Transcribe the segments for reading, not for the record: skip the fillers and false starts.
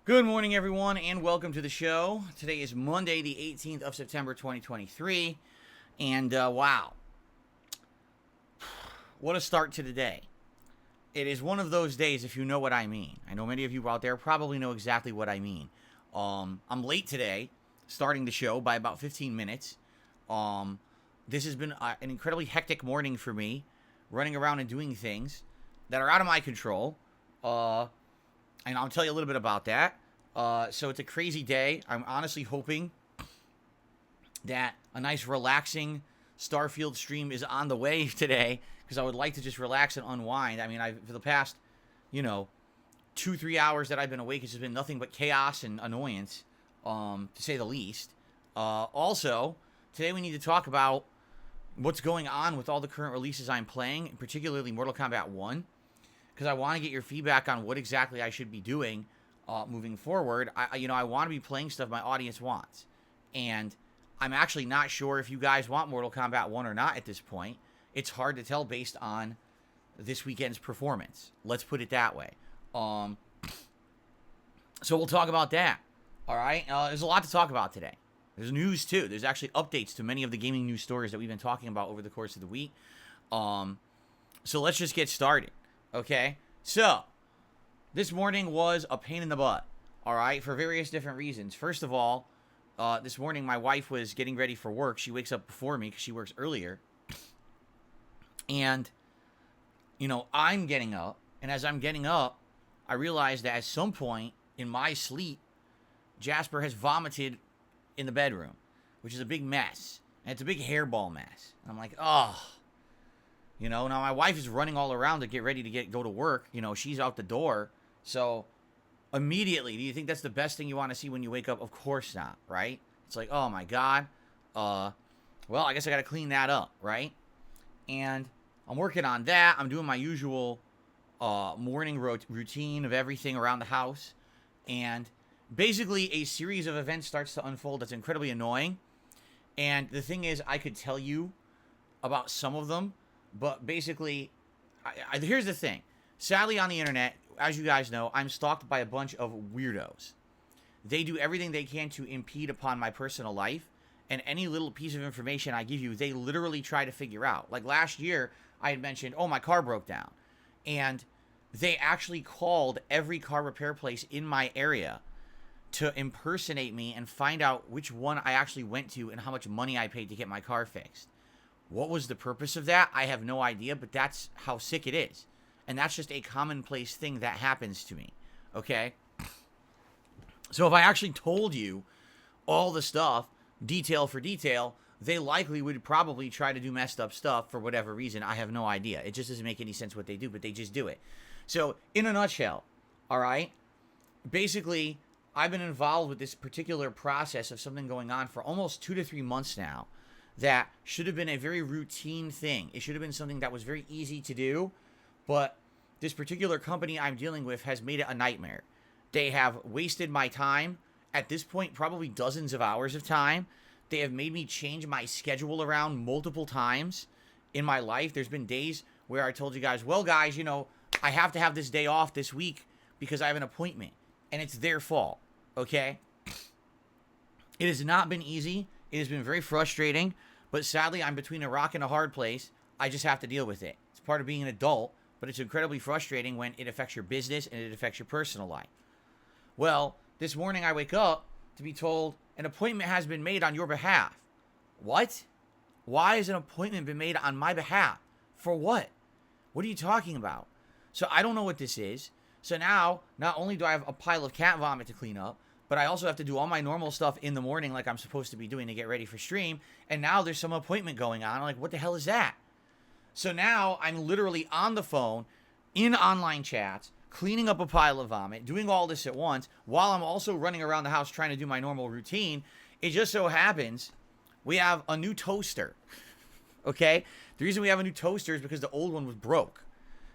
Good morning, everyone, and welcome to the show. Today is Monday, the 18th of September, 2023, and wow, what a start to the day. It is one of those days, if you know what I mean. I know many of you out there probably know exactly what I mean. I'm late today, starting the show by about 15 minutes. This has been an incredibly hectic morning for me, running around and doing things that are out of my control. And I'll tell you a little bit about that. So it's a crazy day. I'm honestly hoping that a nice relaxing Starfield stream is on the way today, because I would like to just relax and unwind. I mean, for the past, 2-3 hours that I've been awake, it's just been nothing but chaos and annoyance, to say the least. Also, today we need to talk about what's going on with all the current releases I'm playing, particularly Mortal Kombat 1. Because I want to get your feedback on what exactly I should be doing moving forward. I want to be playing stuff my audience wants. And I'm actually not sure if you guys want Mortal Kombat 1 or not at this point. It's hard to tell based on this weekend's performance. Let's put it that way. So we'll talk about that. All right? There's a lot to talk about today. There's news, too. There's actually updates to many of the gaming news stories that we've been talking about over the course of the week. So let's just get started. Okay, so this morning was a pain in the butt, all right, for various different reasons. First of all, this morning my wife was getting ready for work. She wakes up before me because she works earlier. And, I'm getting up. And as I'm getting up, I realized that at some point in my sleep, Jasper has vomited in the bedroom, which is a big mess. And it's a big hairball mess. And I'm like, oh. Now my wife is running all around to get ready to go to work. She's out the door. So immediately, do you think that's the best thing you want to see when you wake up? Of course not, right? It's like, oh my God. Well, I guess I got to clean that up, right? And I'm working on that. I'm doing my usual morning routine of everything around the house. And basically a series of events starts to unfold that's incredibly annoying. And the thing is, I could tell you about some of them. But basically, here's the thing. Sadly, on the internet, as you guys know, I'm stalked by a bunch of weirdos. They do everything they can to impede upon my personal life. And any little piece of information I give you, they literally try to figure out. Like last year, I had mentioned, oh, my car broke down. And they actually called every car repair place in my area to impersonate me and find out which one I actually went to and how much money I paid to get my car fixed. What was the purpose of that? I have no idea, but that's how sick it is. And that's just a commonplace thing that happens to me, okay? So if I actually told you all the stuff, detail for detail, they likely would probably try to do messed up stuff for whatever reason. I have no idea. It just doesn't make any sense what they do, but they just do it. So in a nutshell, all right, basically, I've been involved with this particular process of something going on for almost 2 to 3 months now. That should have been a very routine thing. It should have been something that was very easy to do, but this particular company I'm dealing with has made it a nightmare. They have wasted my time at this point, probably dozens of hours of time. They have made me change my schedule around multiple times in my life. There's been days where I told you guys, well, guys, you know, I have to have this day off this week because I have an appointment. And it's their fault, okay? It has not been easy. It has been very frustrating. But sadly, I'm between a rock and a hard place. I just have to deal with it. It's part of being an adult, but it's incredibly frustrating when it affects your business and it affects your personal life. Well, this morning I wake up to be told an appointment has been made on your behalf. What? Why has an appointment been made on my behalf? For what? What are you talking about? So I don't know what this is. So now, not only do I have a pile of cat vomit to clean up, but I also have to do all my normal stuff in the morning like I'm supposed to be doing to get ready for stream. And now there's some appointment going on. I'm like, what the hell is that? So now I'm literally on the phone, in online chats, cleaning up a pile of vomit, doing all this at once, while I'm also running around the house trying to do my normal routine. It just so happens we have a new toaster, okay? The reason we have a new toaster is because the old one was broke.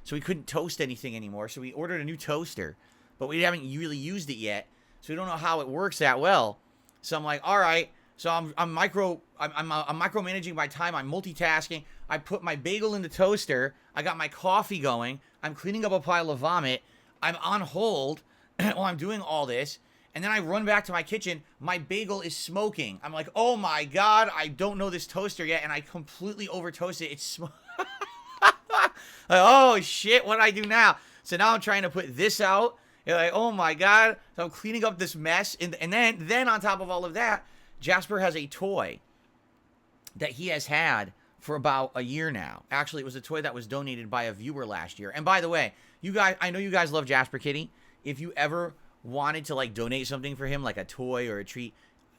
So we couldn't toast anything anymore. So we ordered a new toaster, but we haven't really used it yet. So we don't know how it works that well. So I'm like, all right. So I'm micromanaging my time. I'm multitasking. I put my bagel in the toaster. I got my coffee going. I'm cleaning up a pile of vomit. I'm on hold while I'm doing all this. And then I run back to my kitchen. My bagel is smoking. I'm like, oh my God, I don't know this toaster yet. And I completely over toasted it. It's smoking. Like, oh shit, what do I do now? So now I'm trying to put this out. You're like, oh my God. So I'm cleaning up this mess. And then on top of all of that, Jasper has a toy that he has had for about a year now. Actually, it was a toy that was donated by a viewer last year. And by the way, you guys, I know you guys love Jasper Kitty. If you ever wanted to like donate something for him, like a toy or a treat,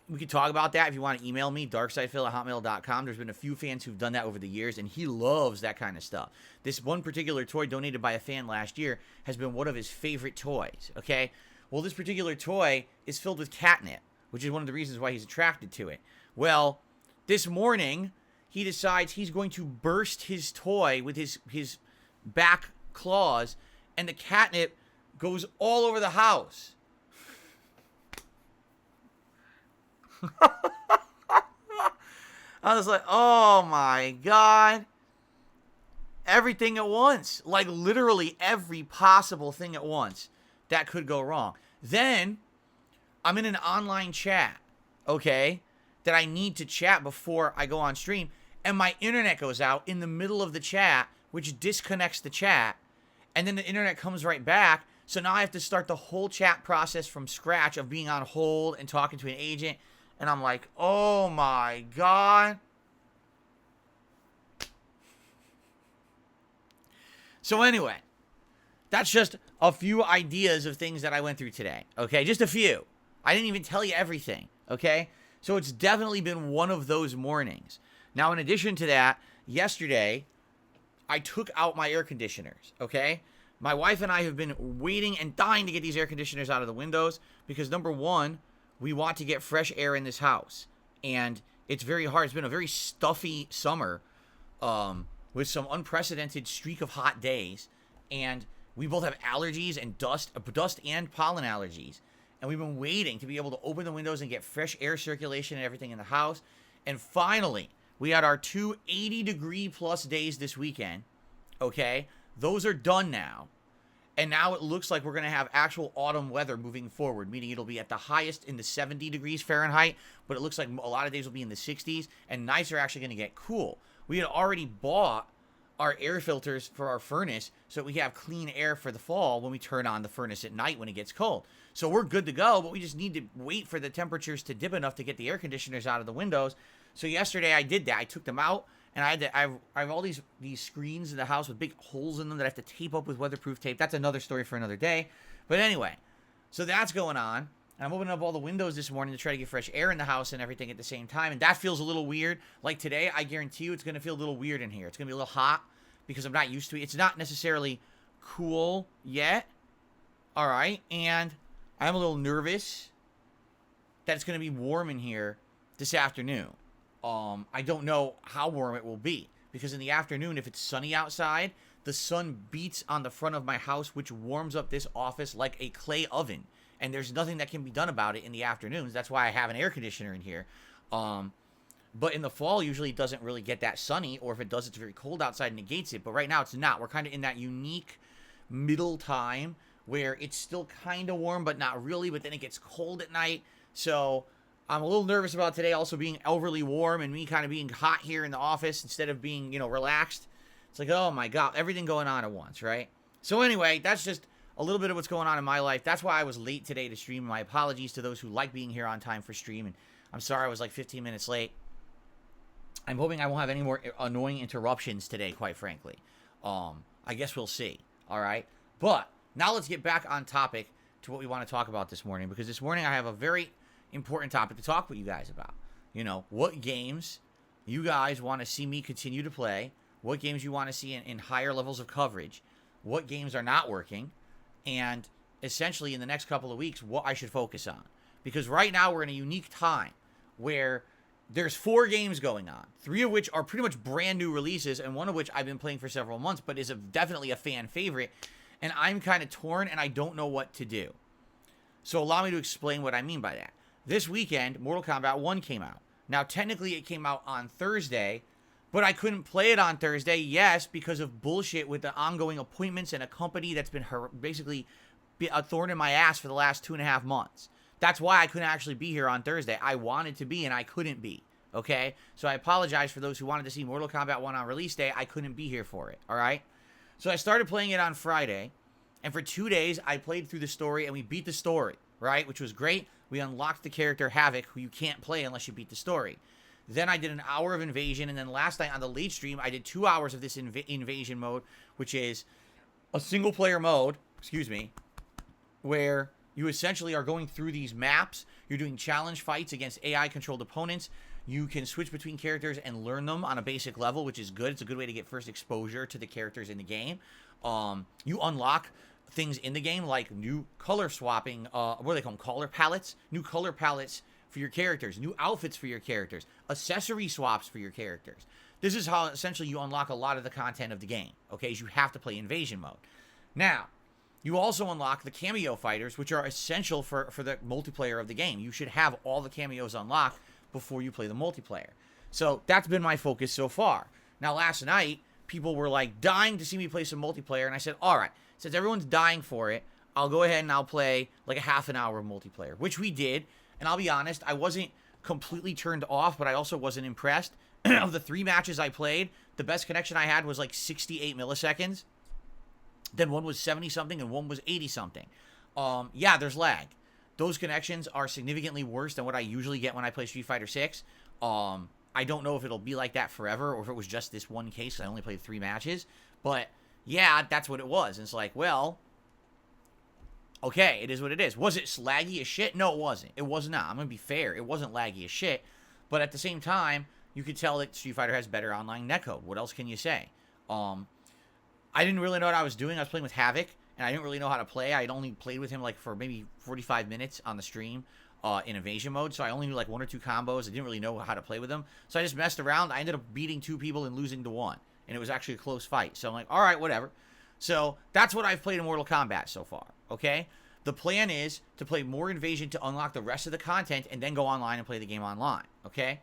we could talk about that. If you want to email me, darksidephil@hotmail.com. There's been a few fans who've done that over the years, and he loves that kind of stuff. This one particular toy donated by a fan last year has been one of his favorite toys, okay? Well, this particular toy is filled with catnip, which is one of the reasons why he's attracted to it. Well, this morning, he decides he's going to burst his toy with his back claws, and the catnip goes all over the house. I was like, oh my God. Everything at once. Like literally every possible thing at once that could go wrong. Then I'm in an online chat, okay, that I need to chat before I go on stream, and my internet goes out in the middle of the chat, which disconnects the chat, and then the internet comes right back. So now I have to start the whole chat process from scratch of being on hold and talking to an agent. And I'm like, oh my God. So anyway, that's just a few ideas of things that I went through today. Okay, just a few. I didn't even tell you everything. Okay, so it's definitely been one of those mornings. Now, in addition to that, yesterday, I took out my air conditioners. Okay, my wife and I have been waiting and dying to get these air conditioners out of the windows because number one, we want to get fresh air in this house. And it's very hard. It's been a very stuffy summer with some unprecedented streak of hot days. And we both have allergies and dust and pollen allergies. And we've been waiting to be able to open the windows and get fresh air circulation and everything in the house. And finally, we had our 2 80-degree plus days this weekend. Okay? Those are done now. And now it looks like we're going to have actual autumn weather moving forward, meaning it'll be at the highest in the 70 degrees Fahrenheit, but it looks like a lot of days will be in the 60s, and nights are actually going to get cool. We had already bought our air filters for our furnace so that we have clean air for the fall when we turn on the furnace at night when it gets cold. So we're good to go, but we just need to wait for the temperatures to dip enough to get the air conditioners out of the windows. So yesterday I did that. I took them out. And I have all these screens in the house with big holes in them that I have to tape up with weatherproof tape. That's another story for another day. But anyway, so that's going on. And I'm opening up all the windows this morning to try to get fresh air in the house and everything at the same time. And that feels a little weird. Like today, I guarantee you it's going to feel a little weird in here. It's going to be a little hot because I'm not used to it. It's not necessarily cool yet. All right. And I'm a little nervous that it's going to be warm in here this afternoon. I don't know how warm it will be because in the afternoon, if it's sunny outside, the sun beats on the front of my house, which warms up this office like a clay oven. and there's nothing that can be done about it in the afternoons. That's why I have an air conditioner in here. But in the fall, usually it doesn't really get that sunny, or if it does, it's very cold outside and negates it. But right now, it's not. We're kind of in that unique middle time where it's still kind of warm, but not really. But then it gets cold at night. So I'm a little nervous about today also being overly warm and me kind of being hot here in the office instead of being, relaxed. It's like, oh my God, everything going on at once, right? So anyway, that's just a little bit of what's going on in my life. That's why I was late today to stream. My apologies to those who like being here on time for stream. And I'm sorry I was like 15 minutes late. I'm hoping I won't have any more annoying interruptions today, quite frankly. I guess we'll see. All right. But now let's get back on topic to what we want to talk about this morning, because this morning I have a very important topic to talk with you guys about. What games you guys want to see me continue to play, what games you want to see in higher levels of coverage, what games are not working, and essentially in the next couple of weeks, what I should focus on. Because right now we're in a unique time where there's 4 games going on, 3 of which are pretty much brand new releases, and 1 of which I've been playing for several months, but is definitely a fan favorite, and I'm kind of torn, and I don't know what to do. So allow me to explain what I mean by that. This weekend, Mortal Kombat 1 came out. Now, technically, it came out on Thursday, but I couldn't play it on Thursday, yes, because of bullshit with the ongoing appointments and a company that's been basically a thorn in my ass for the last 2.5 months. That's why I couldn't actually be here on Thursday. I wanted to be, and I couldn't be, okay? So I apologize for those who wanted to see Mortal Kombat 1 on release day. I couldn't be here for it, all right? So I started playing it on Friday, and for 2 days, I played through the story, and we beat the story, right? Which was great. We unlocked the character Havoc, who you can't play unless you beat the story. Then I did an hour of Invasion, and then last night on the late stream, I did 2 hours of this Invasion mode, which is a single-player mode, where you essentially are going through these maps. You're doing challenge fights against AI-controlled opponents. You can switch between characters and learn them on a basic level, which is good. It's a good way to get first exposure to the characters in the game. You unlock things in the game like new color swapping, what do they call them? Color palettes? New color palettes for your characters, new outfits for your characters, accessory swaps for your characters. This is how essentially you unlock a lot of the content of the game, okay? Is you have to play Invasion mode. Now, you also unlock the cameo fighters, which are essential for the multiplayer of the game. You should have all the cameos unlocked before you play the multiplayer. So that's been my focus so far. Now, last night, people were like dying to see me play some multiplayer, and I said, all right, since everyone's dying for it, I'll go ahead and I'll play like a half an hour of multiplayer, which we did. And I'll be honest, I wasn't completely turned off, but I also wasn't impressed. Of the 3 matches I played, the best connection I had was like 68 milliseconds. Then one was 70-something and one was 80-something. Yeah, there's lag. Those connections are significantly worse than what I usually get when I play Street Fighter 6. I don't know if it'll be like that forever or if it was just this one case. I only played 3 matches. But, yeah, that's what it was. And it's like, well, okay, it is what it is. Was it laggy as shit? No, it wasn't. It was not. I'm going to be fair. It wasn't laggy as shit. But at the same time, you could tell that Street Fighter has better online netcode. What else can you say? I didn't really know what I was doing. I was playing with Havoc, and I didn't really know how to play. I had only played with him like for maybe 45 minutes on the stream in Invasion mode, so I only knew like 1 or 2 combos. I didn't really know how to play with them, so I just messed around. I ended up beating 2 people and losing to 1, and it was actually a close fight. So I'm like, all right, whatever. So that's what I've played in Mortal Kombat so far, okay? The plan is to play more Invasion to unlock the rest of the content and then go online and play the game online, okay?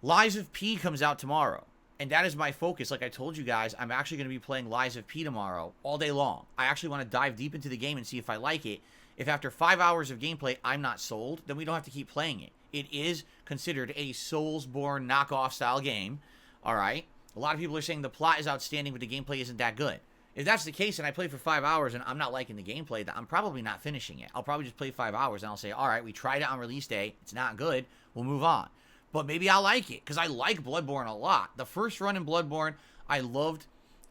Lies of P comes out tomorrow. And that is my focus. Like I told you guys, I'm actually going to be playing Lies of P tomorrow all day long. I actually want to dive deep into the game and see if I like it. If after 5 hours of gameplay, I'm not sold, then we don't have to keep playing it. It is considered a Soulsborne knockoff style game. All right. A lot of people are saying the plot is outstanding, but the gameplay isn't that good. If that's the case and I play for 5 hours and I'm not liking the gameplay, then I'm probably not finishing it. I'll probably just play 5 hours and I'll say, all right, we tried it on release day. It's not good. We'll move on. But maybe I'll like it, because I like Bloodborne a lot. The first run in Bloodborne, I loved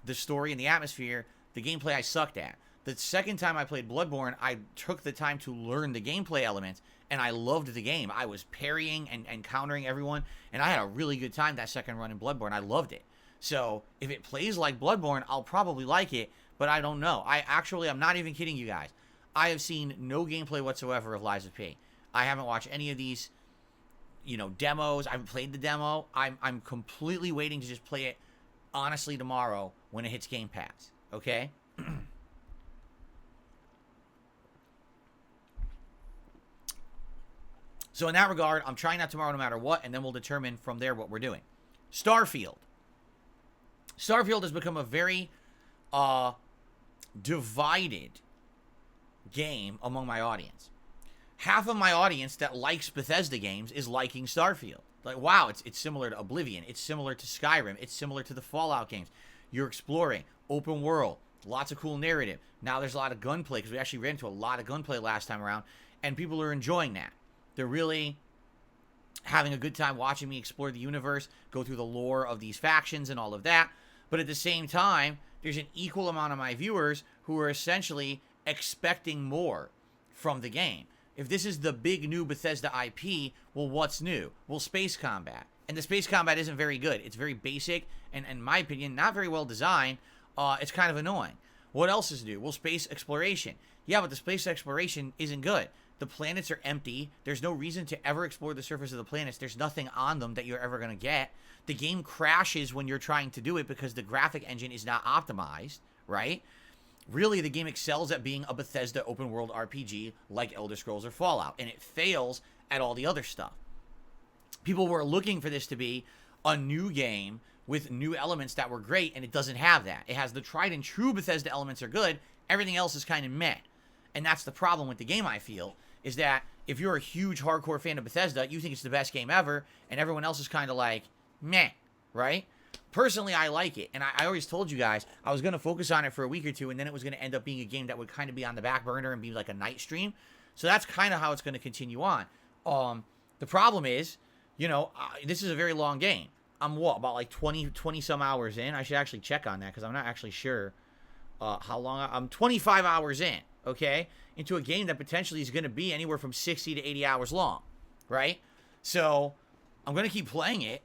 the story and the atmosphere. The gameplay I sucked at. The second time I played Bloodborne, I took the time to learn the gameplay elements, and I loved the game. I was parrying and countering everyone, and I had a really good time that second run in Bloodborne. I loved it. So, if it plays like Bloodborne, I'll probably like it, but I don't know. I'm not even kidding you guys. I have seen no gameplay whatsoever of Lies of P. I haven't watched any of these demos. I haven't played the demo. I'm completely waiting to just play it honestly tomorrow when it hits Game Pass. Okay? So in that regard, I'm trying that tomorrow no matter what, and then we'll determine from there what we're doing. Starfield. Starfield has become a very divided game among my audience. Half of my audience that likes Bethesda games is liking Starfield. Like, wow, it's similar to Oblivion. It's similar to Skyrim. It's similar to the Fallout games. You're exploring, open world, lots of cool narrative. Now there's a lot of gunplay, because we actually ran into a lot of gunplay last time around, and people are enjoying that. They're really having a good time watching me explore the universe, go through the lore of these factions and all of that. But at the same time, there's an equal amount of my viewers who are essentially expecting more from the game. If this is the big new Bethesda IP, well, what's new? Well, space combat. And the space combat isn't very good. It's very basic, and in my opinion, not very well designed. It's kind of annoying. What else is new? Well, space exploration. Yeah, but the space exploration isn't good. The planets are empty. There's no reason to ever explore the surface of the planets. There's nothing on them that you're ever going to get. The game crashes when you're trying to do it because the graphic engine is not optimized, right? Really, the game excels at being a Bethesda open world RPG like Elder Scrolls or Fallout, and it fails at all the other stuff. People were looking for this to be a new game with new elements that were great, and it doesn't have that. It has the tried and true Bethesda elements are good. Everything else is kind of meh. And that's the problem with the game, I feel, is that if you're a huge hardcore fan of Bethesda, you think it's the best game ever, and everyone else is kind of like, meh, right? Personally, I like it, and I always told you guys I was going to focus on it for a week or two, and then it was going to end up being a game that would kind of be on the back burner and be like a night stream. So that's kind of how it's going to continue on. The problem is, you know, this is a very long game. I'm about like 20 some hours in. I should actually check on that because I'm not actually sure how long. I'm 25 hours in, okay, into a game that potentially is going to be anywhere from 60 to 80 hours long, right? So I'm going to keep playing it.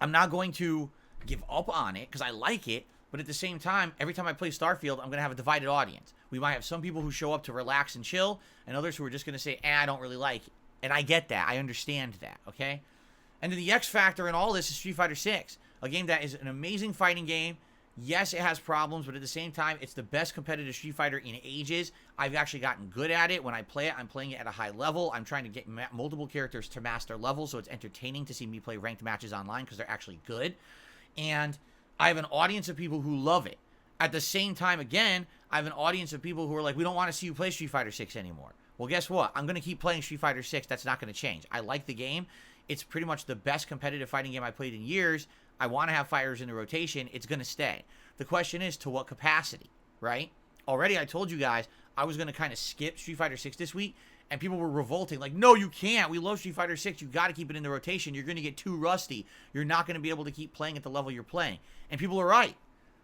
I'm not going to give up on it because I like it, but at the same time, every time I play Starfield, I'm going to have a divided audience. We might have some people who show up to relax and chill, and others who are just going to say, I don't really like it. And I get that. I understand that, okay? And then the X factor in all this is Street Fighter 6, a game that is an amazing fighting game. Yes, it has problems, but at the same time, it's the best competitive Street Fighter in ages. I've actually gotten good at it. When I play it, I'm playing it at a high level. I'm trying to get multiple characters to master level, so it's entertaining to see me play ranked matches online because they're actually good. And I have an audience of people who love it. At the same time, again, I have an audience of people who are like, we don't want to see you play Street Fighter 6 anymore. Well, guess what? I'm going to keep playing Street Fighter 6. That's not going to change. I like the game. It's pretty much the best competitive fighting game I've played in years. I want to have fighters in the rotation. It's going to stay. The question is, to what capacity, right? Already I told you guys I was going to kind of skip Street Fighter 6 this week, and people were revolting. Like, no, you can't. We love Street Fighter 6. You got to keep it in the rotation. You're going to get too rusty. You're not going to be able to keep playing at the level you're playing. And people are right.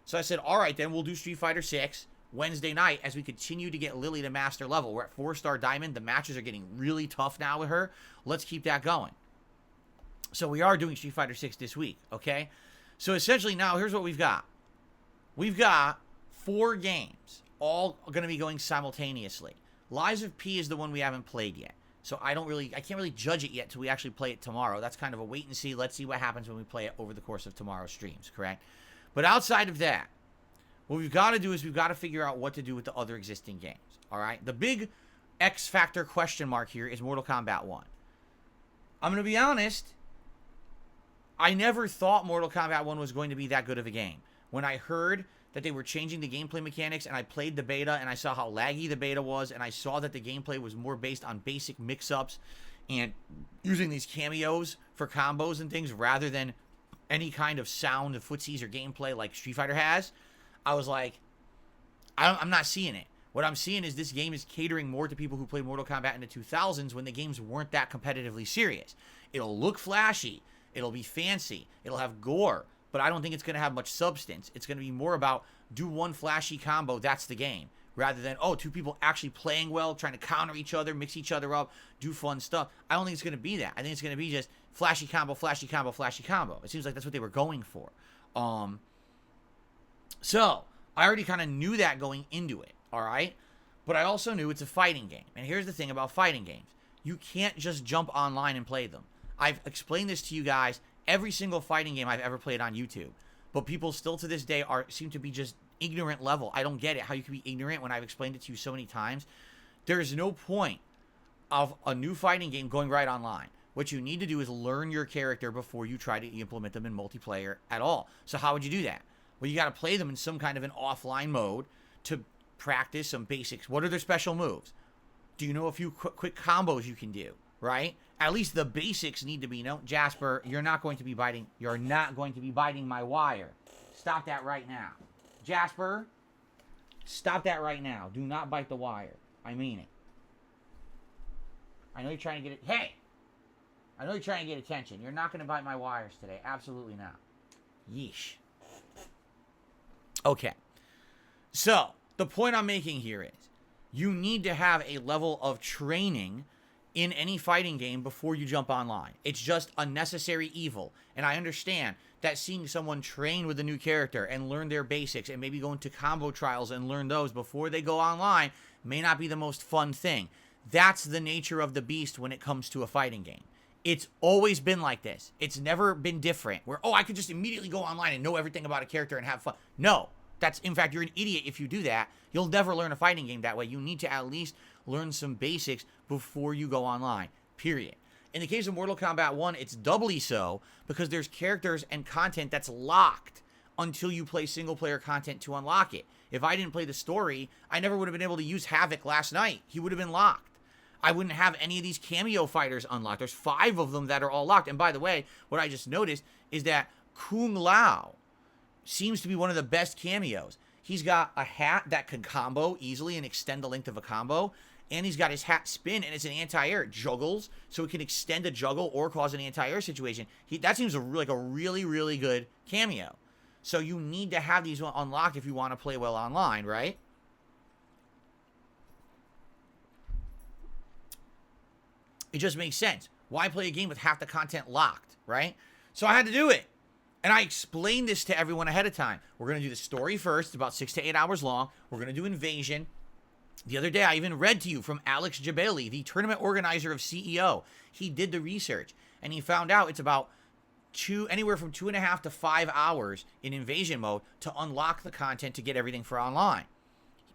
So I said, all right, then we'll do Street Fighter 6 Wednesday night as we continue to get Lily to master level. We're at 4-star Diamond. The matches are getting really tough now with her. Let's keep that going. So we are doing Street Fighter 6 this week, okay? So essentially now, here's what we've got. We've got 4 games, all going to be going simultaneously. Lies of P is the one we haven't played yet. So I can't really judge it yet till we actually play it tomorrow. That's kind of a wait and see. Let's see what happens when we play it over the course of tomorrow's streams, correct? But outside of that, what we've got to do is we've got to figure out what to do with the other existing games, all right? The big X factor question mark here is Mortal Kombat 1. I'm going to be honest, I never thought Mortal Kombat 1 was going to be that good of a game. When I heard that they were changing the gameplay mechanics and I played the beta and I saw how laggy the beta was and I saw that the gameplay was more based on basic mix-ups and using these cameos for combos and things rather than any kind of sound of footsies or gameplay like Street Fighter has, I was like, I'm not seeing it. What I'm seeing is this game is catering more to people who played Mortal Kombat in the 2000s when the games weren't that competitively serious. It'll look flashy. It'll be fancy. It'll have gore. But I don't think it's going to have much substance. It's going to be more about do one flashy combo, that's the game. Rather than, oh, 2 people actually playing well, trying to counter each other, mix each other up, do fun stuff. I don't think it's going to be that. I think it's going to be just flashy combo, flashy combo, flashy combo. It seems like that's what they were going for. So, I already kind of knew that going into it, all right? But I also knew it's a fighting game. And here's the thing about fighting games. You can't just jump online and play them. I've explained this to you guys every single fighting game I've ever played on YouTube. But people still to this day seem to be just ignorant level. I don't get it, how you can be ignorant when I've explained it to you so many times. There's no point of a new fighting game going right online. What you need to do is learn your character before you try to implement them in multiplayer at all. So how would you do that? Well, you got to play them in some kind of an offline mode to practice some basics. What are their special moves? Do you know a few quick combos you can do, right? At least the basics need to be known. Jasper, you're not going to be biting my wire. Stop that right now. Jasper, stop that right now. Do not bite the wire. I mean it. I know you're trying to get it. Hey! I know you're trying to get attention. You're not going to bite my wires today. Absolutely not. Yeesh. Okay. So, the point I'm making here is you need to have a level of training in any fighting game before you jump online. It's just a necessary evil. And I understand that seeing someone train with a new character and learn their basics and maybe go into combo trials and learn those before they go online may not be the most fun thing. That's the nature of the beast when it comes to a fighting game. It's always been like this. It's never been different where, oh, I could just immediately go online and know everything about a character and have fun. No, in fact, you're an idiot if you do that. You'll never learn a fighting game that way. You need to at least learn some basics before you go online, period. In the case of Mortal Kombat 1, it's doubly so because there's characters and content that's locked until you play single-player content to unlock it. If I didn't play the story, I never would have been able to use Havoc last night. He would have been locked. I wouldn't have any of these cameo fighters unlocked. There's 5 of them that are all locked. And by the way, what I just noticed is that Kung Lao seems to be one of the best cameos. He's got a hat that can combo easily and extend the length of a combo. And he's got his hat spin, and it's an anti-air. It juggles, so it can extend a juggle or cause an anti-air situation. That seems like a really, really good cameo. So you need to have these unlocked if you want to play well online, right? It just makes sense. Why play a game with half the content locked, right? So I had to do it. And I explained this to everyone ahead of time. We're going to do the story first. It's about 6 to 8 hours long. We're going to do Invasion. The other day, I even read to you from Alex Jabali, the tournament organizer of CEO. He did the research, and he found out it's about anywhere from 2.5 to 5 hours in Invasion mode to unlock the content to get everything for online.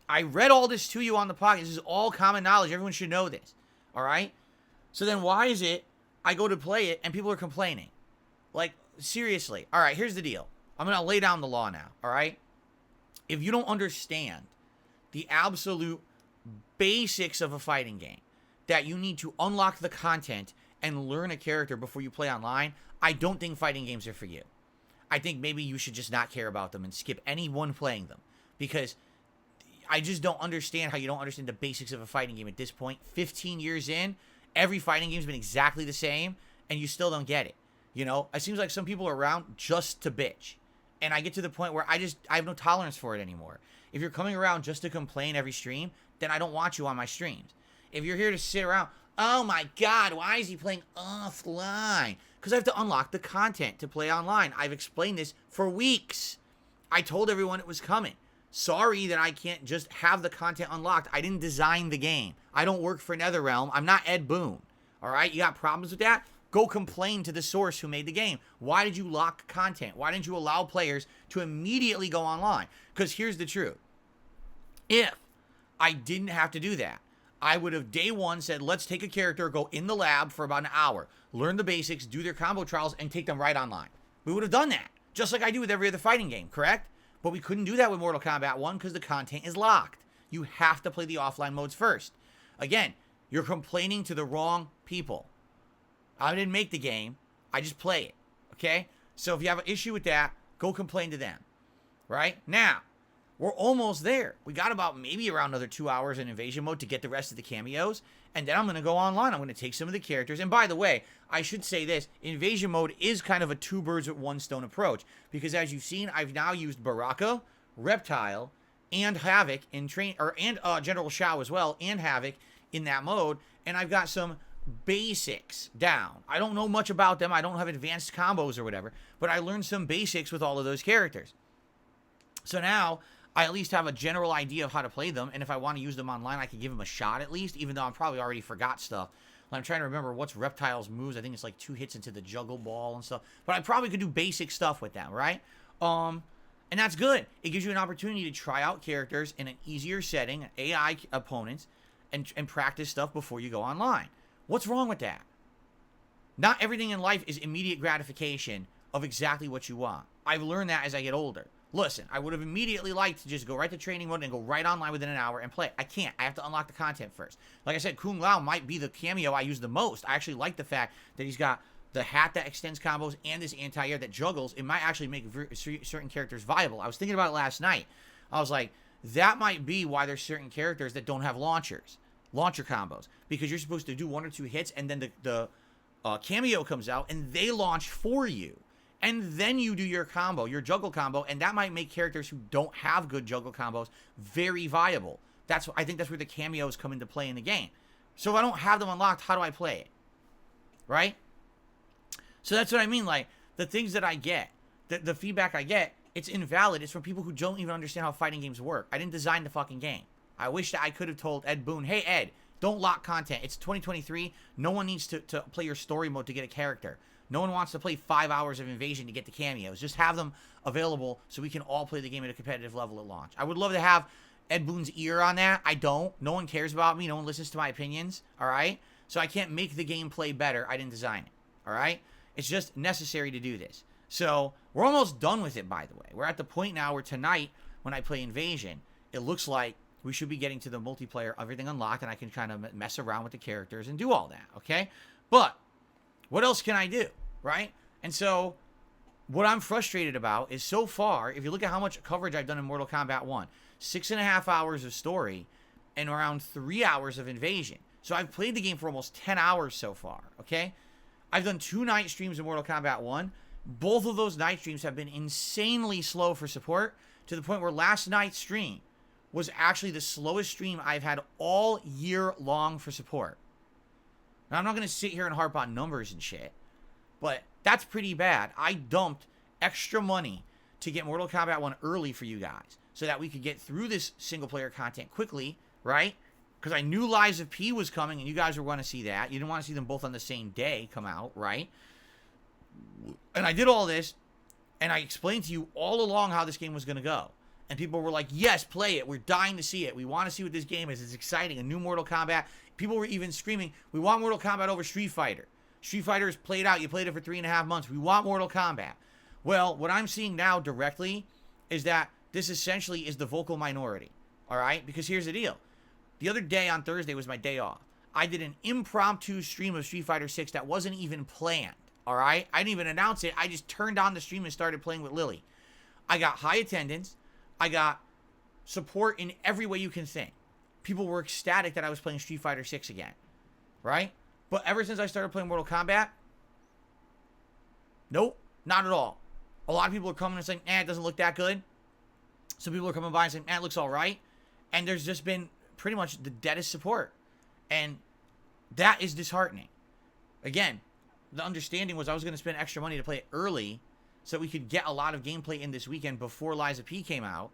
I read all this to you on the podcast. This is all common knowledge. Everyone should know this, all right? So then why is it I go to play it and people are complaining? Like, seriously. All right, here's the deal. I'm going to lay down the law now, all right? If you don't understand the absolute basics of a fighting game, that you need to unlock the content and learn a character before you play online, I don't think fighting games are for you. I think maybe you should just not care about them and skip anyone playing them, because I just don't understand how you don't understand the basics of a fighting game at this point. 15 years in, every fighting game's been exactly the same, and you still don't get it. You know, it seems like some people are around just to bitch. And I get to the point where I have no tolerance for it anymore. If you're coming around just to complain every stream, then I don't want you on my streams. If you're here to sit around, oh my God, why is he playing offline? Because I have to unlock the content to play online. I've explained this for weeks. I told everyone it was coming. Sorry that I can't just have the content unlocked. I didn't design the game. I don't work for NetherRealm. I'm not Ed Boon. All right? You got problems with that? Go complain to the source who made the game. Why did you lock content? Why didn't you allow players to immediately go online? Because here's the truth. If I didn't have to do that, I would have day one said, let's take a character, go in the lab for about an hour, learn the basics, do their combo trials, and take them right online. We would have done that, just like I do with every other fighting game, correct? But we couldn't do that with Mortal Kombat 1 because the content is locked. You have to play the offline modes first. Again, you're complaining to the wrong people. I didn't make the game. I just play it, okay? So if you have an issue with that, go complain to them, right? Now, we're almost there. We got about maybe around another 2 hours in Invasion mode to get the rest of the cameos, and then I'm going to go online. I'm going to take some of the characters. And by the way, I should say this. Invasion mode is kind of a 2 birds with 1 stone approach, because as you've seen, I've now used Baraka, Reptile, and Havoc in General Shao as well, and Havoc in that mode, and I've got some basics down. I don't know much about them. I don't have advanced combos or whatever, but I learned some basics with all of those characters. So now I at least have a general idea of how to play them, and if I want to use them online, I can give them a shot at least, even though I probably already forgot stuff. I'm trying to remember what's Reptile's moves. I think it's like 2 hits into the juggle ball and stuff, but I probably could do basic stuff with them, right? And that's good. It gives you an opportunity to try out characters in an easier setting, AI opponents, and practice stuff before you go online. What's wrong with that? Not everything in life is immediate gratification of exactly what you want. I've learned that as I get older. Listen, I would have immediately liked to just go right to training mode and go right online within an hour and play. I can't. I have to unlock the content first. Like I said, Kung Lao might be the cameo I use the most. I actually like the fact that he's got the hat that extends combos and this anti-air that juggles. It might actually make certain characters viable. I was thinking about it last night. I was like, that might be why there's certain characters that don't have launcher combos. Because you're supposed to do 1 or 2 hits and then the cameo comes out and they launch for you. And then you do your combo, your juggle combo, and that might make characters who don't have good juggle combos very viable. I think that's where the cameos come into play in the game. So if I don't have them unlocked, how do I play it? Right? So that's what I mean. Like, the things that I get, the feedback I get, it's invalid. It's from people who don't even understand how fighting games work. I didn't design the fucking game. I wish that I could have told Ed Boon, hey, Ed, don't lock content. It's 2023. No one needs to play your story mode to get a character. No one wants to play 5 hours of Invasion to get the cameos. Just have them available so we can all play the game at a competitive level at launch. I would love to have Ed Boon's ear on that. I don't. No one cares about me. No one listens to my opinions. All right? So I can't make the game play better. I didn't design it. All right? It's just necessary to do this. So we're almost done with it, by the way. We're at the point now where tonight, when I play Invasion, it looks like we should be getting to the multiplayer, everything unlocked, and I can kind of mess around with the characters and do all that, okay? But what else can I do, right? And so what I'm frustrated about is so far, if you look at how much coverage I've done in Mortal Kombat 1, 6.5 hours of story and around 3 hours of Invasion. So I've played the game for almost 10 hours so far, okay? I've done 2 night streams in Mortal Kombat 1. Both of those night streams have been insanely slow for support, to the point where last night's stream was actually the slowest stream I've had all year long for support. Now, I'm not going to sit here and harp on numbers and shit, but that's pretty bad. I dumped extra money to get Mortal Kombat 1 early for you guys so that we could get through this single-player content quickly, right? Because I knew Lies of P was coming, and you guys were going to see that. You didn't want to see them both on the same day come out, right? And I did all this, and I explained to you all along how this game was going to go. And people were like, yes, play it. We're dying to see it. We want to see what this game is. It's exciting. A new Mortal Kombat. People were even screaming, we want Mortal Kombat over Street Fighter. Street Fighter is played out. You played it for 3.5 months. We want Mortal Kombat. Well, what I'm seeing now directly is that this essentially is the vocal minority. All right? Because here's the deal. The other day on Thursday was my day off. I did an impromptu stream of Street Fighter 6 that wasn't even planned. All right? I didn't even announce it. I just turned on the stream and started playing with Lily. I got high attendance. I got support in every way you can think. People were ecstatic that I was playing Street Fighter 6 again. Right? But ever since I started playing Mortal Kombat, nope, not at all. A lot of people are coming and saying, it doesn't look that good. Some people are coming by and saying, it looks all right. And there's just been pretty much the deadest support. And that is disheartening. Again, the understanding was I was going to spend extra money to play it early so we could get a lot of gameplay in this weekend before Lies of P came out.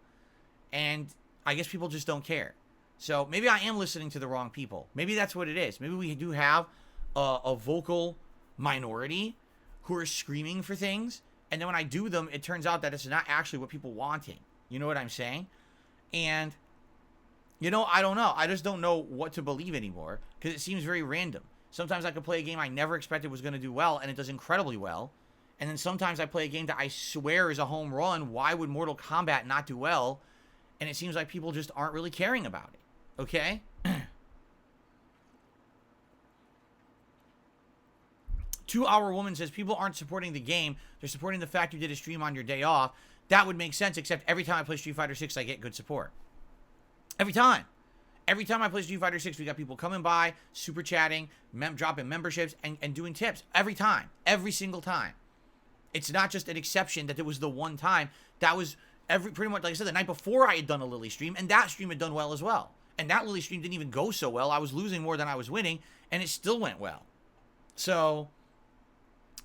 And I guess people just don't care. So maybe I am listening to the wrong people. Maybe that's what it is. Maybe we do have a vocal minority who are screaming for things. And then when I do them, it turns out that it's not actually what people wanting. You know what I'm saying? And, I don't know. I just don't know what to believe anymore because it seems very random. Sometimes I could play a game I never expected was going to do well, and it does incredibly well. And then sometimes I play a game that I swear is a home run. Why would Mortal Kombat not do well? And it seems like people just aren't really caring about it. Okay? 2-Hour Woman says, people aren't supporting the game. They're supporting the fact you did a stream on your day off. That would make sense, except every time I play Street Fighter 6, I get good support. Every time. Every time I play Street Fighter 6, we got people coming by, super chatting, dropping memberships, and doing tips. Every time. Every single time. It's not just an exception that it was the one time. That was pretty much, like I said, the night before I had done a Lily stream, and that stream had done well as well. And that Lily stream didn't even go so well. I was losing more than I was winning, and it still went well. So,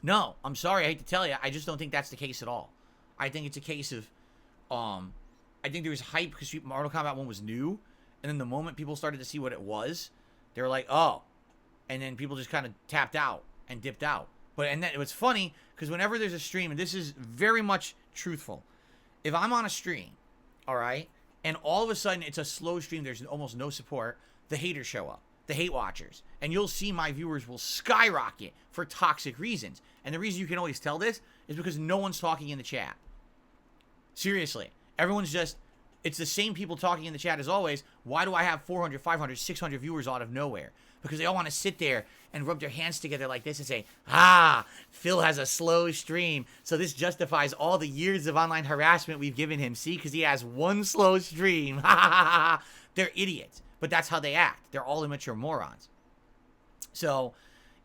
no, I'm sorry, I hate to tell you, I just don't think that's the case at all. I think it's a case of, I think there was hype because Mortal Kombat 1 was new, and then the moment people started to see what it was, they were like, oh, and then people just kind of tapped out and dipped out. And then it was funny, because whenever there's a stream, and this is very much truthful, if I'm on a stream, all right, and all of a sudden it's a slow stream, there's almost no support, the haters show up, the hate watchers, and you'll see my viewers will skyrocket for toxic reasons. And the reason you can always tell this is because no one's talking in the chat. Seriously, everyone's just, it's the same people talking in the chat as always. Why do I have 400, 500, 600 viewers out of nowhere? Because they all want to sit there and rub their hands together like this and say, Phil has a slow stream. So this justifies all the years of online harassment we've given him. See, because he has one slow stream. They're idiots. But that's how they act. They're all immature morons. So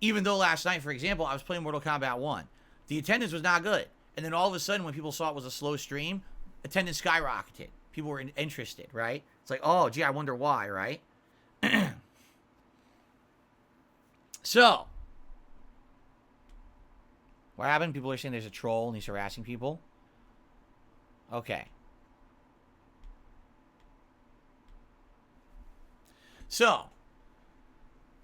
even though last night, for example, I was playing Mortal Kombat 1, the attendance was not good. And then all of a sudden, when people saw it was a slow stream, attendance skyrocketed. People were interested, right? It's like, oh, gee, I wonder why, right? So, what happened? People are saying there's a troll and he's harassing people. Okay. So,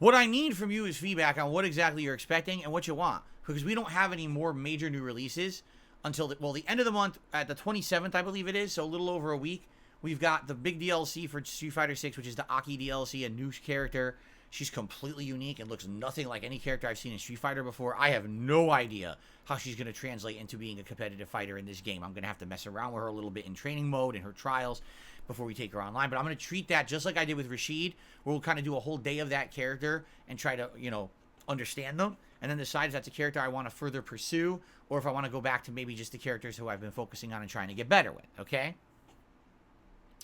what I need from you is feedback on what exactly you're expecting and what you want. Because we don't have any more major new releases until, the end of the month, at the 27th, I believe it is, so a little over a week. We've got the big DLC for Street Fighter 6, which is the Aki DLC, a new character. She's completely unique and looks nothing like any character I've seen in Street Fighter before. I have no idea how she's going to translate into being a competitive fighter in this game. I'm going to have to mess around with her a little bit in training mode, in her trials, before we take her online. But I'm going to treat that just like I did with Rashid, where we'll kind of do a whole day of that character and try to, understand them, and then decide if that's a character I want to further pursue, or if I want to go back to maybe just the characters who I've been focusing on and trying to get better with, okay?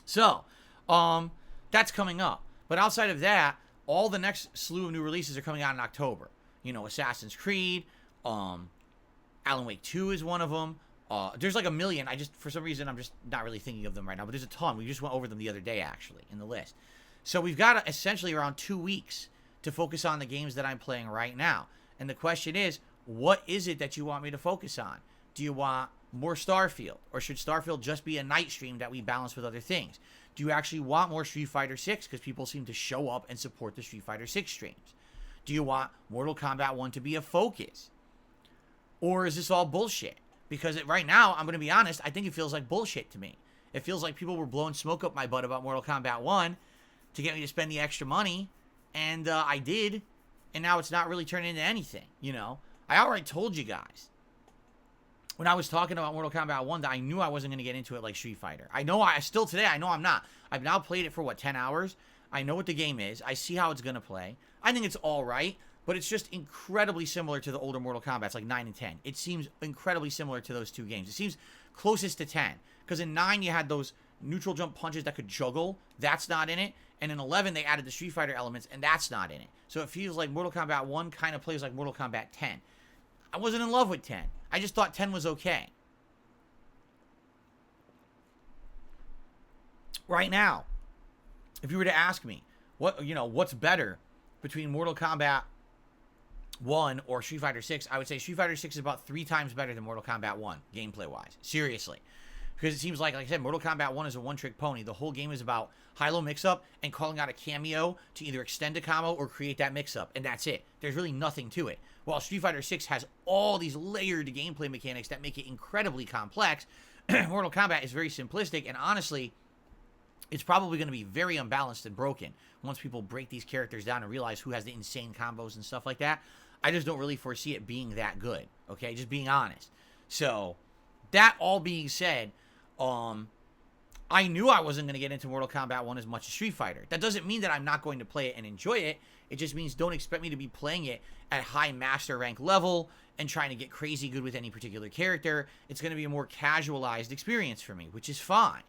So, that's coming up. But outside of that, all the next slew of new releases are coming out in October. Assassin's Creed, Alan Wake 2 is one of them. There's like a million. For some reason, I'm just not really thinking of them right now. But there's a ton. We just went over them the other day, actually, in the list. So we've got essentially around 2 weeks to focus on the games that I'm playing right now. And the question is, what is it that you want me to focus on? Do you want more Starfield? Or should Starfield just be a night stream that we balance with other things? Do you actually want more Street Fighter 6? Because people seem to show up and support the Street Fighter 6 streams. Do you want Mortal Kombat 1 to be a focus? Or is this all bullshit? Because right now, I'm going to be honest, I think it feels like bullshit to me. It feels like people were blowing smoke up my butt about Mortal Kombat 1 to get me to spend the extra money. And I did. And now it's not really turning into anything, I already told you guys when I was talking about Mortal Kombat 1 that I knew I wasn't going to get into it like Street Fighter. I know I'm not. I've now played it for 10 hours. I know what the game is. I see how it's going to play. I think it's all right, but it's just incredibly similar to the older Mortal Kombat, like 9 and 10. It seems incredibly similar to those two games. It seems closest to 10, because in 9 you had those neutral jump punches that could juggle. That's not in it. And in 11 they added the Street Fighter elements, and that's not in it. So it feels like Mortal Kombat 1 kind of plays like Mortal Kombat 10. I wasn't in love with 10. I just thought 10 was okay. Right now, if you were to ask me, what's better between Mortal Kombat 1 or Street Fighter 6, I would say Street Fighter 6 is about 3 times better than Mortal Kombat 1, gameplay-wise. Seriously. Because it seems like I said, Mortal Kombat 1 is a one-trick pony. The whole game is about high-low mix-up and calling out a cameo to either extend a combo or create that mix-up, and that's it. There's really nothing to it. While Street Fighter 6 has all these layered gameplay mechanics that make it incredibly complex, Mortal Kombat is very simplistic, and honestly, it's probably going to be very unbalanced and broken once people break these characters down and realize who has the insane combos and stuff like that. I just don't really foresee it being that good, okay? Just being honest. So, that all being said, I knew I wasn't going to get into Mortal Kombat 1 as much as Street Fighter. That doesn't mean that I'm not going to play it and enjoy it. It just means don't expect me to be playing it at high master rank level and trying to get crazy good with any particular character. It's going to be a more casualized experience for me, which is fine.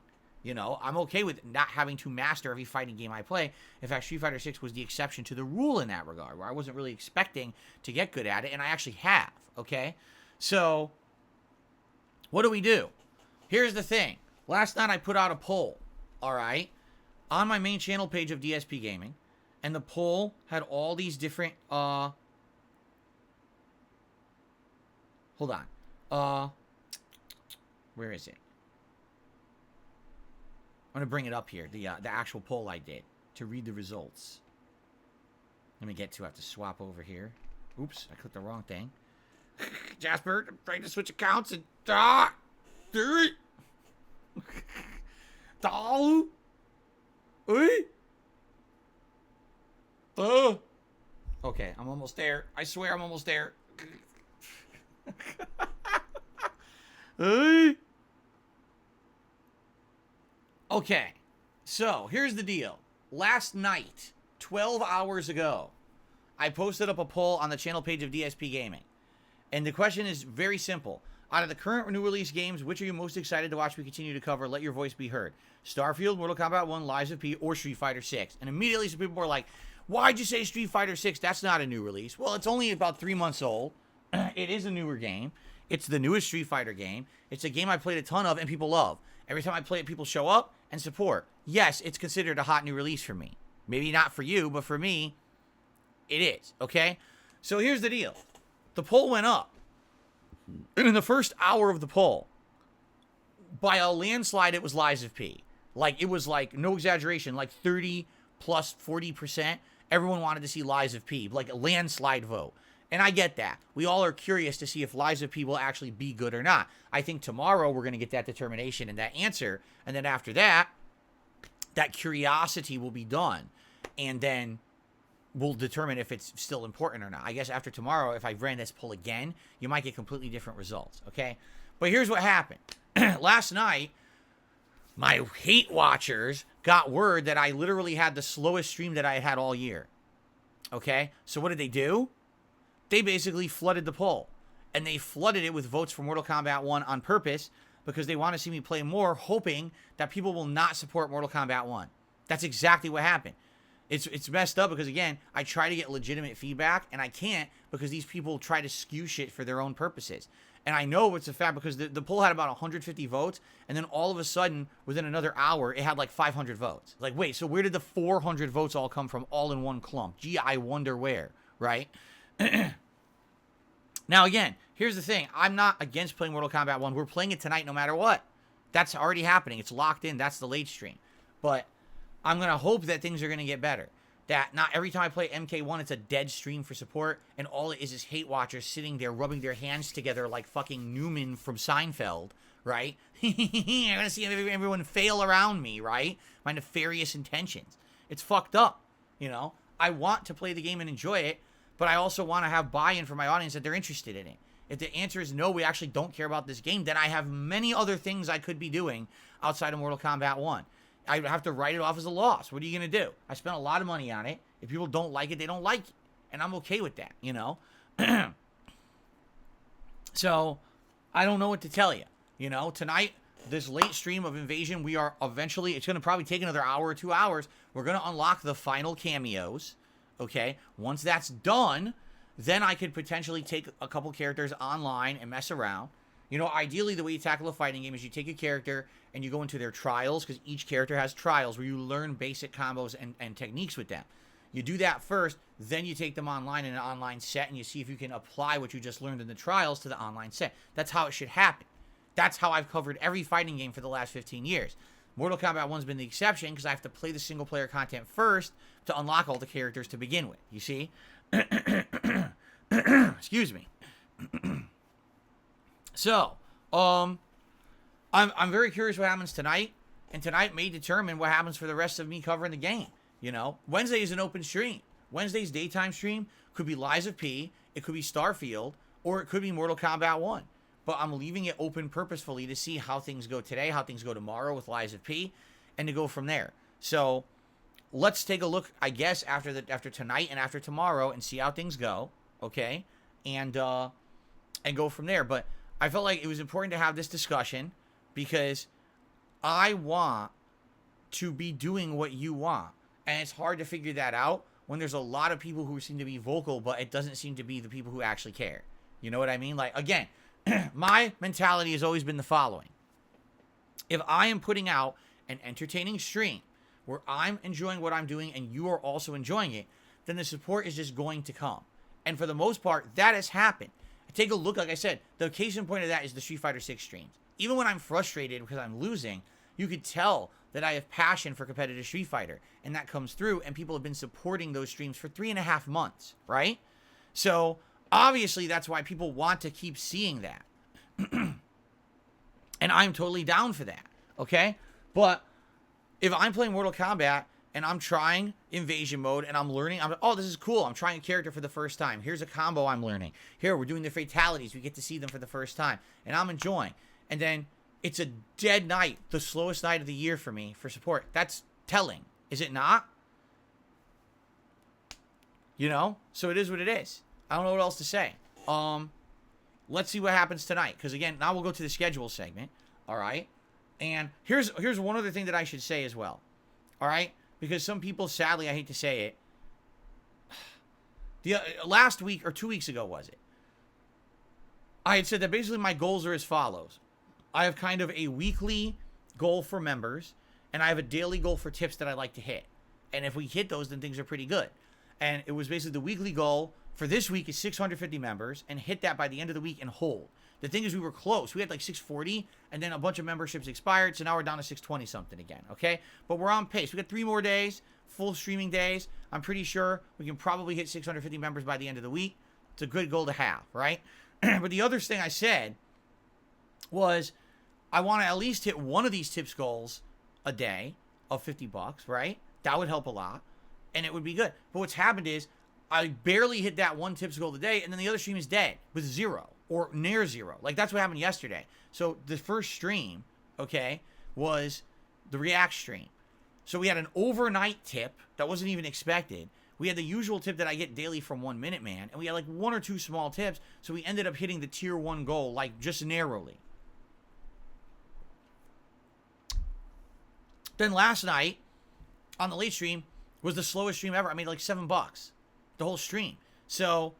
I'm okay with not having to master every fighting game I play. In fact, Street Fighter 6 was the exception to the rule in that regard, where I wasn't really expecting to get good at it, and I actually have, okay? So, what do? Here's the thing. Last night I put out a poll, all right, on my main channel page of DSPGaming, and the poll had all these different, hold on, where is it? I'm going to bring it up here, the actual poll I did, to read the results. Let me get to, I have to swap over here. Oops, I clicked the wrong thing. Jasper, I'm trying to switch accounts and, Okay, I'm almost there. I swear I'm almost there. Okay, so here's the deal. Last night, 12 hours ago, I posted up a poll on the channel page of DSPGaming. And the question is very simple. Out of the current new release games, which are you most excited to watch me continue to cover? Let your voice be heard. Starfield, Mortal Kombat 1, Lies of P, or Street Fighter 6. And immediately some people were like, why'd you say Street Fighter 6? That's not a new release. Well, it's only about 3 months old. It is a newer game. It's the newest Street Fighter game. It's a game I played a ton of and people love. Every time I play it, people show up and support. Yes, it's considered a hot new release for me. Maybe not for you, but for me, it is, okay? So here's the deal. The poll went up. And in the first hour of the poll, by a landslide, it was Lies of P. Like, it was like, no exaggeration, like 30 plus 40%. Everyone wanted to see Lies of P, like a landslide vote. And I get that. We all are curious to see if Lies of P will actually be good or not. I think tomorrow we're going to get that determination and that answer. And then after that, that curiosity will be done. And then we'll determine if it's still important or not. I guess after tomorrow, if I ran this poll again, you might get completely different results, okay? But here's what happened. Last night, my hate watchers got word that I literally had the slowest stream that I had all year, okay? So what did they do? They basically flooded the poll. And they flooded it with votes for Mortal Kombat 1 on purpose because they want to see me play more, hoping that people will not support Mortal Kombat 1. That's exactly what happened. It's messed up because, again, I try to get legitimate feedback, and I can't because these people try to skew shit for their own purposes. And I know it's a fact because the poll had about 150 votes, and then all of a sudden, within another hour, it had like 500 votes. Like, wait, so where did the 400 votes all come from all in one clump? Gee, I wonder where, right? Now, again, here's the thing. I'm not against playing Mortal Kombat 1. We're playing it tonight no matter what. That's already happening. It's locked in. That's the late stream. But I'm going to hope that things are going to get better. That not every time I play MK1, it's a dead stream for support, and all it is hate watchers sitting there rubbing their hands together like fucking Newman from Seinfeld, right? I'm going to see everyone fail around me, right? My nefarious intentions. It's fucked up, you know? I want to play the game and enjoy it, but I also want to have buy-in from my audience that they're interested in it. If the answer is no, we actually don't care about this game, then I have many other things I could be doing outside of Mortal Kombat 1. I have to write it off as a loss. What are you going to do? I spent a lot of money on it. If people don't like it, they don't like it. And I'm okay with that, you know? So, I don't know what to tell you. You know, tonight, this late stream of Invasion, we are eventually, it's going to probably take another hour or 2 hours. We're going to unlock the final cameos, okay? Once that's done, then I could potentially take a couple characters online and mess around. You know, ideally, the way you tackle a fighting game is you take a character and you go into their trials, because each character has trials where you learn basic combos and techniques with them. You do that first, then you take them online in an online set, and you see if you can apply what you just learned in the trials to the online set. That's how it should happen. That's how I've covered every fighting game for the last 15 years. Mortal Kombat 1's been the exception, because I have to play the single-player content first to unlock all the characters to begin with. You see? Excuse me. So, I'm very curious what happens tonight, and tonight may determine what happens for the rest of me covering the game, you know? Wednesday is an open stream. Wednesday's daytime stream could be Lies of P, it could be Starfield, or it could be Mortal Kombat 1. But I'm leaving it open purposefully to see how things go today, how things go tomorrow with Lies of P, and to go from there. So, let's take a look, I guess, after tonight and after tomorrow and see how things go, okay? And go from there. But I felt like it was important to have this discussion because I want to be doing what you want. And it's hard to figure that out when there's a lot of people who seem to be vocal, but it doesn't seem to be the people who actually care. You know what I mean? Like, again, my mentality has always been the following. If I am putting out an entertaining stream where I'm enjoying what I'm doing and you are also enjoying it, then the support is just going to come. And for the most part, that has happened. Take a look, like I said, the case in point of that is the Street Fighter 6 streams. Even when I'm frustrated because I'm losing, you could tell that I have passion for competitive Street Fighter, and that comes through, and people have been supporting those streams for 3.5 months, right? So, obviously, that's why people want to keep seeing that. And I'm totally down for that, okay? But if I'm playing Mortal Kombat and I'm trying invasion mode, and I'm learning. Oh, this is cool. I'm trying a character for the first time. Here's a combo I'm learning. Here, we're doing the fatalities. We get to see them for the first time, and I'm enjoying. And then it's a dead night, the slowest night of the year for me for support. That's telling, is it not? You know? So it is what it is. I don't know what else to say. Let's see what happens tonight. Because, again, now we'll go to the schedule segment. All right? And here's one other thing that I should say as well. All right? Because some people, sadly, I hate to say it, the last week or 2 weeks ago, was it? I had said that basically my goals are as follows. I have kind of a weekly goal for members, and I have a daily goal for tips that I like to hit. And if we hit those, then things are pretty good. And it was basically the weekly goal for this week is 650 members, and hit that by the end of the week and hold. The thing is, we were close. We had like 640, and then a bunch of memberships expired, so now we're down to 620 something again, okay? But we're on pace. We got 3 more days, full streaming days. I'm pretty sure we can probably hit 650 members by the end of the week. It's a good goal to have, right? But the other thing I said was I want to at least hit one of these tips goals a day of $50, right? That would help a lot, and it would be good. But what's happened is I barely hit that one tips goal today, and then the other stream is dead with 0. Or near 0. Like, that's what happened yesterday. So, the first stream, okay, was the React stream. So, we had an overnight tip that wasn't even expected. We had the usual tip that I get daily from 1 Minute Man. And we had, like, 1 or 2 small tips. So, we ended up hitting the tier 1 goal, like, just narrowly. Then, last night, on the late stream, was the slowest stream ever. I made, like, $7. The whole stream. So,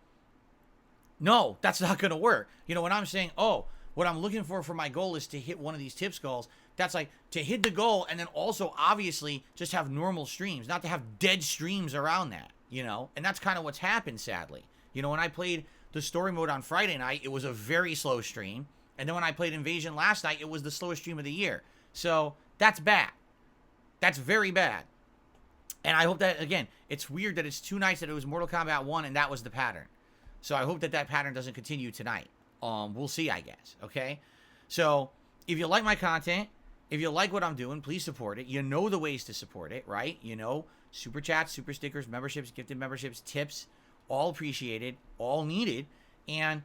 no, that's not going to work. You know, when I'm saying, oh, what I'm looking for my goal is to hit one of these tips goals, that's like to hit the goal and then also obviously just have normal streams, not to have dead streams around that, you know? And that's kind of what's happened, sadly. You know, when I played the story mode on Friday night, it was a very slow stream. And then when I played Invasion last night, it was the slowest stream of the year. So that's bad. That's very bad. And I hope that, again, it's weird that it's 2 nights that it was Mortal Kombat 1 and that was the pattern. So I hope that that pattern doesn't continue tonight. We'll see, I guess, okay? So if you like my content, if you like what I'm doing, please support it. You know the ways to support it, right? You know, super chats, super stickers, memberships, gifted memberships, tips, all appreciated, all needed. And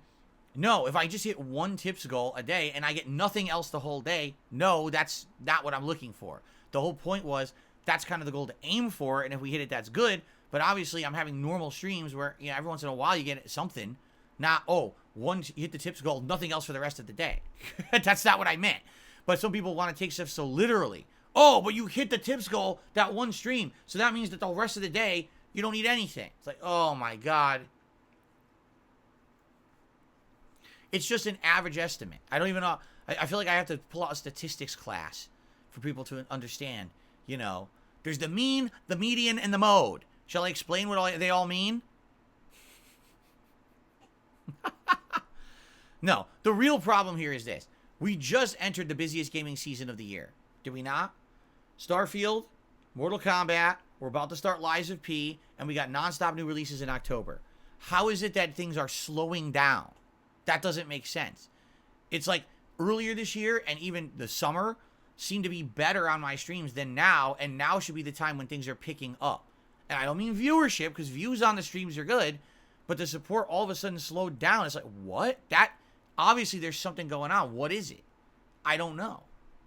no, if I just hit 1 tips goal a day and I get nothing else the whole day, no, that's not what I'm looking for. The whole point was that's kind of the goal to aim for, and if we hit it, that's good. But obviously, I'm having normal streams where, you know, every once in a while you get something. Not, oh, once you hit the tips goal, nothing else for the rest of the day. That's not what I meant. But some people want to take stuff so literally. Oh, but you hit the tips goal that one stream. So that means that the rest of the day, you don't need anything. It's like, oh my God. It's just an average estimate. I don't even know. I feel like I have to pull out a statistics class for people to understand. You know, there's the mean, the median, and the mode. Shall I explain what they all mean? No, the real problem here is this. We just entered the busiest gaming season of the year. Did we not? Starfield, Mortal Kombat, we're about to start Lies of P, and we got nonstop new releases in October. How is it that things are slowing down? That doesn't make sense. It's like earlier this year and even the summer seemed to be better on my streams than now, and now should be the time when things are picking up. And I don't mean viewership, because views on the streams are good, but the support all of a sudden slowed down. It's like, what? That, obviously there's something going on. What is it? I don't know.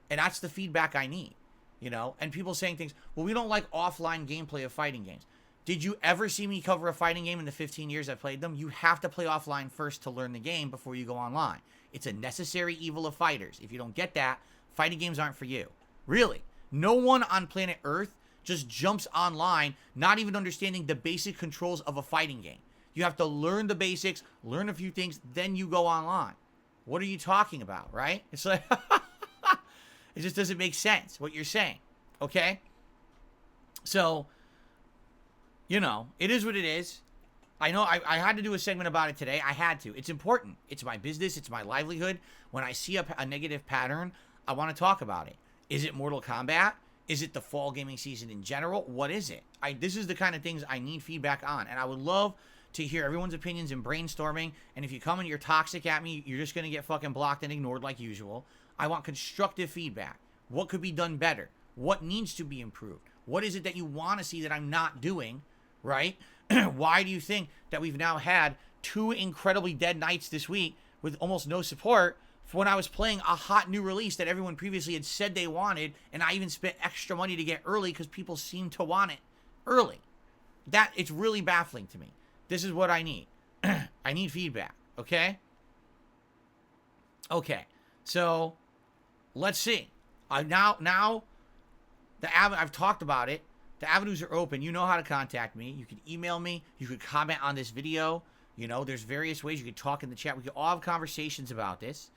And that's the feedback I need, you know? And people saying things, well, we don't like offline gameplay of fighting games. Did you ever see me cover a fighting game in the 15 years I played them? You have to play offline first to learn the game before you go online. It's a necessary evil of fighters. If you don't get that, fighting games aren't for you. Really. No one on planet Earth just jumps online, not even understanding the basic controls of a fighting game. You have to learn the basics, learn a few things, then you go online. What are you talking about, right? It's like, it just doesn't make sense, what you're saying, okay? So, you know, it is what it is. I know I had to do a segment about it today. I had to. It's important. It's my business. It's my livelihood. When I see a negative pattern, I want to talk about it. Is it Mortal Kombat? Is it the fall gaming season in general? What is it? This is the kind of things I need feedback on. And I would love to hear everyone's opinions and brainstorming. And if you come and you're toxic at me, you're just going to get fucking blocked and ignored like usual. I want constructive feedback. What could be done better? What needs to be improved? What is it that you want to see that I'm not doing, right? Why do you think that we've now had 2 incredibly dead nights this week with almost no support for when I was playing a hot new release that everyone previously had said they wanted, and I even spent extra money to get early because people seem to want it early? It's really baffling to me. This is what I need. I need feedback, okay? Okay, so let's see. Now I've talked about it. The avenues are open. You know how to contact me. You can email me. You could comment on this video. You know, there's various ways you could talk in the chat. We could all have conversations about this.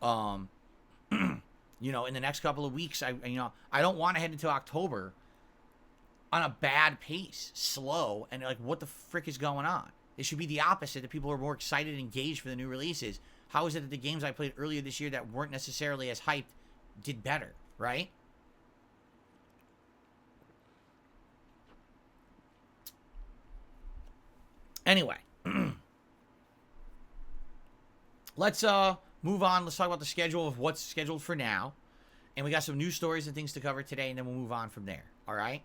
You know, in the next couple of weeks, I don't want to head into October on a bad pace, slow, and like, what the frick is going on? It should be the opposite, that people are more excited and engaged for the new releases. How is it that the games I played earlier this year that weren't necessarily as hyped did better, right? Anyway, let's move on. Let's talk about the schedule of what's scheduled for now. And we got some news stories and things to cover today, and then we'll move on from there. All right?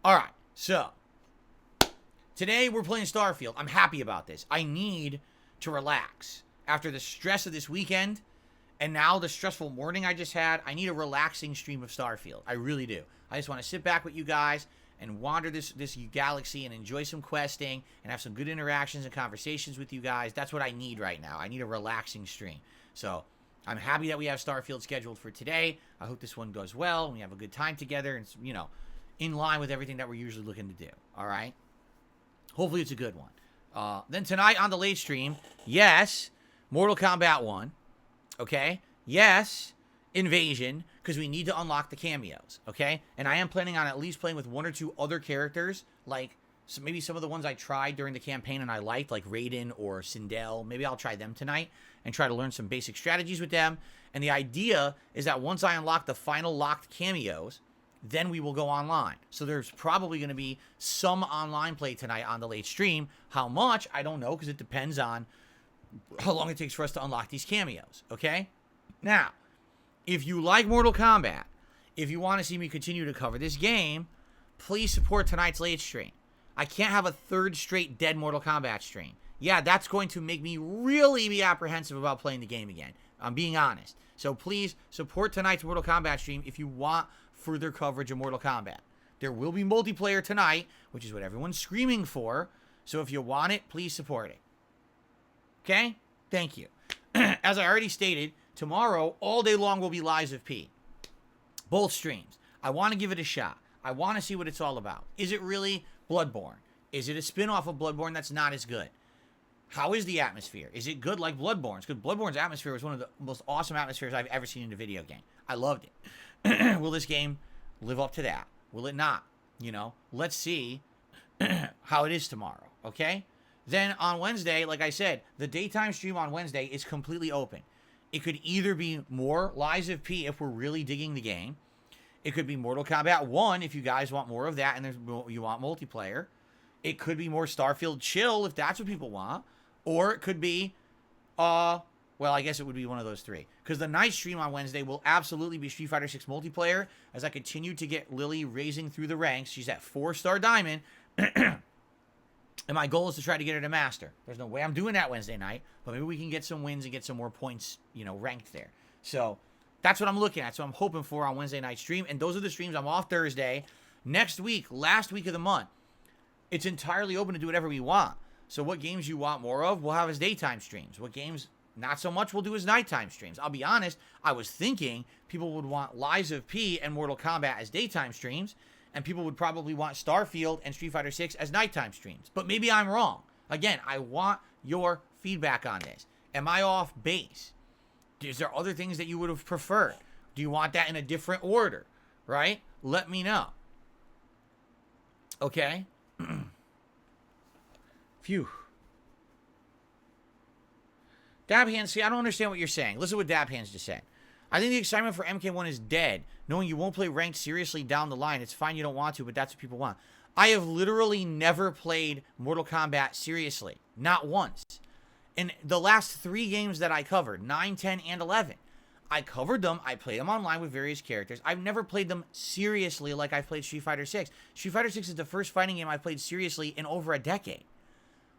All right. So, today we're playing Starfield. I'm happy about this. I need to relax. After the stress of this weekend, and now the stressful morning I just had, I need a relaxing stream of Starfield. I really do. I just want to sit back with you guys and wander this galaxy and enjoy some questing and have some good interactions and conversations with you guys. That's what I need right now. I need a relaxing stream. So I'm happy that we have Starfield scheduled for today. I hope this one goes well and we have a good time together and, you know, in line with everything that we're usually looking to do. All right? Hopefully it's a good one. Then tonight on the late stream, yes, Mortal Kombat 1. Okay? Yes, Invasion, because we need to unlock the cameos, okay? And I am planning on at least playing with 1 or 2 other characters, like maybe some of the ones I tried during the campaign and I liked, like Raiden or Sindel. Maybe I'll try them tonight and try to learn some basic strategies with them. And the idea is that once I unlock the final locked cameos, then we will go online. So there's probably going to be some online play tonight on the late stream. How much? I don't know, because it depends on how long it takes for us to unlock these cameos, okay? Now, if you like Mortal Kombat, if you want to see me continue to cover this game, please support tonight's late stream. I can't have a 3rd straight dead Mortal Kombat stream. Yeah, that's going to make me really be apprehensive about playing the game again. I'm being honest. So please support tonight's Mortal Kombat stream if you want further coverage of Mortal Kombat. There will be multiplayer tonight, which is what everyone's screaming for. So if you want it, please support it. Okay? Thank you. As I already stated, tomorrow, all day long, will be Lies of P. Both streams. I want to give it a shot. I want to see what it's all about. Is it really Bloodborne? Is it a spin-off of Bloodborne that's not as good? How is the atmosphere? Is it good like Bloodborne's? Because Bloodborne's atmosphere was one of the most awesome atmospheres I've ever seen in a video game. I loved it. Will this game live up to that? Will it not? You know, let's see how it is tomorrow, okay? Then on Wednesday, like I said, the daytime stream on Wednesday is completely open. It could either be more Lies of P if we're really digging the game. It could be Mortal Kombat 1 if you guys want more of that and you want multiplayer. It could be more Starfield Chill if that's what people want. Or it could be, well, I guess it would be one of those 3. Because the night stream on Wednesday will absolutely be Street Fighter 6 multiplayer as I continue to get Lily raising through the ranks. She's at 4-star Diamond. And my goal is to try to get her to Master. There's no way I'm doing that Wednesday night, but maybe we can get some wins and get some more points, you know, ranked there. So that's what I'm looking at. So I'm hoping for on Wednesday night stream. And those are the streams. I'm off Thursday. Next week, last week of the month, it's entirely open to do whatever we want. So what games you want more of, we'll have as daytime streams. What games not so much we'll do as nighttime streams. I'll be honest, I was thinking people would want Lies of P and Mortal Kombat as daytime streams, and people would probably want Starfield and Street Fighter 6 as nighttime streams. But maybe I'm wrong. Again, I want your feedback on this. Am I off base? Is there other things that you would have preferred? Do you want that in a different order? Right? Let me know. Okay? Phew. Dab Hands, see, I don't understand what you're saying. Listen to what Dab Hands just said. I think the excitement for MK1 is dead. Knowing you won't play ranked seriously down the line. It's fine you don't want to, but that's what people want. I have literally never played Mortal Kombat seriously. Not once. In the last 3 games that I covered, 9, 10, and 11, I covered them. I played them online with various characters. I've never played them seriously like I've played Street Fighter 6. Street Fighter 6 is the first fighting game I've played seriously in over a decade.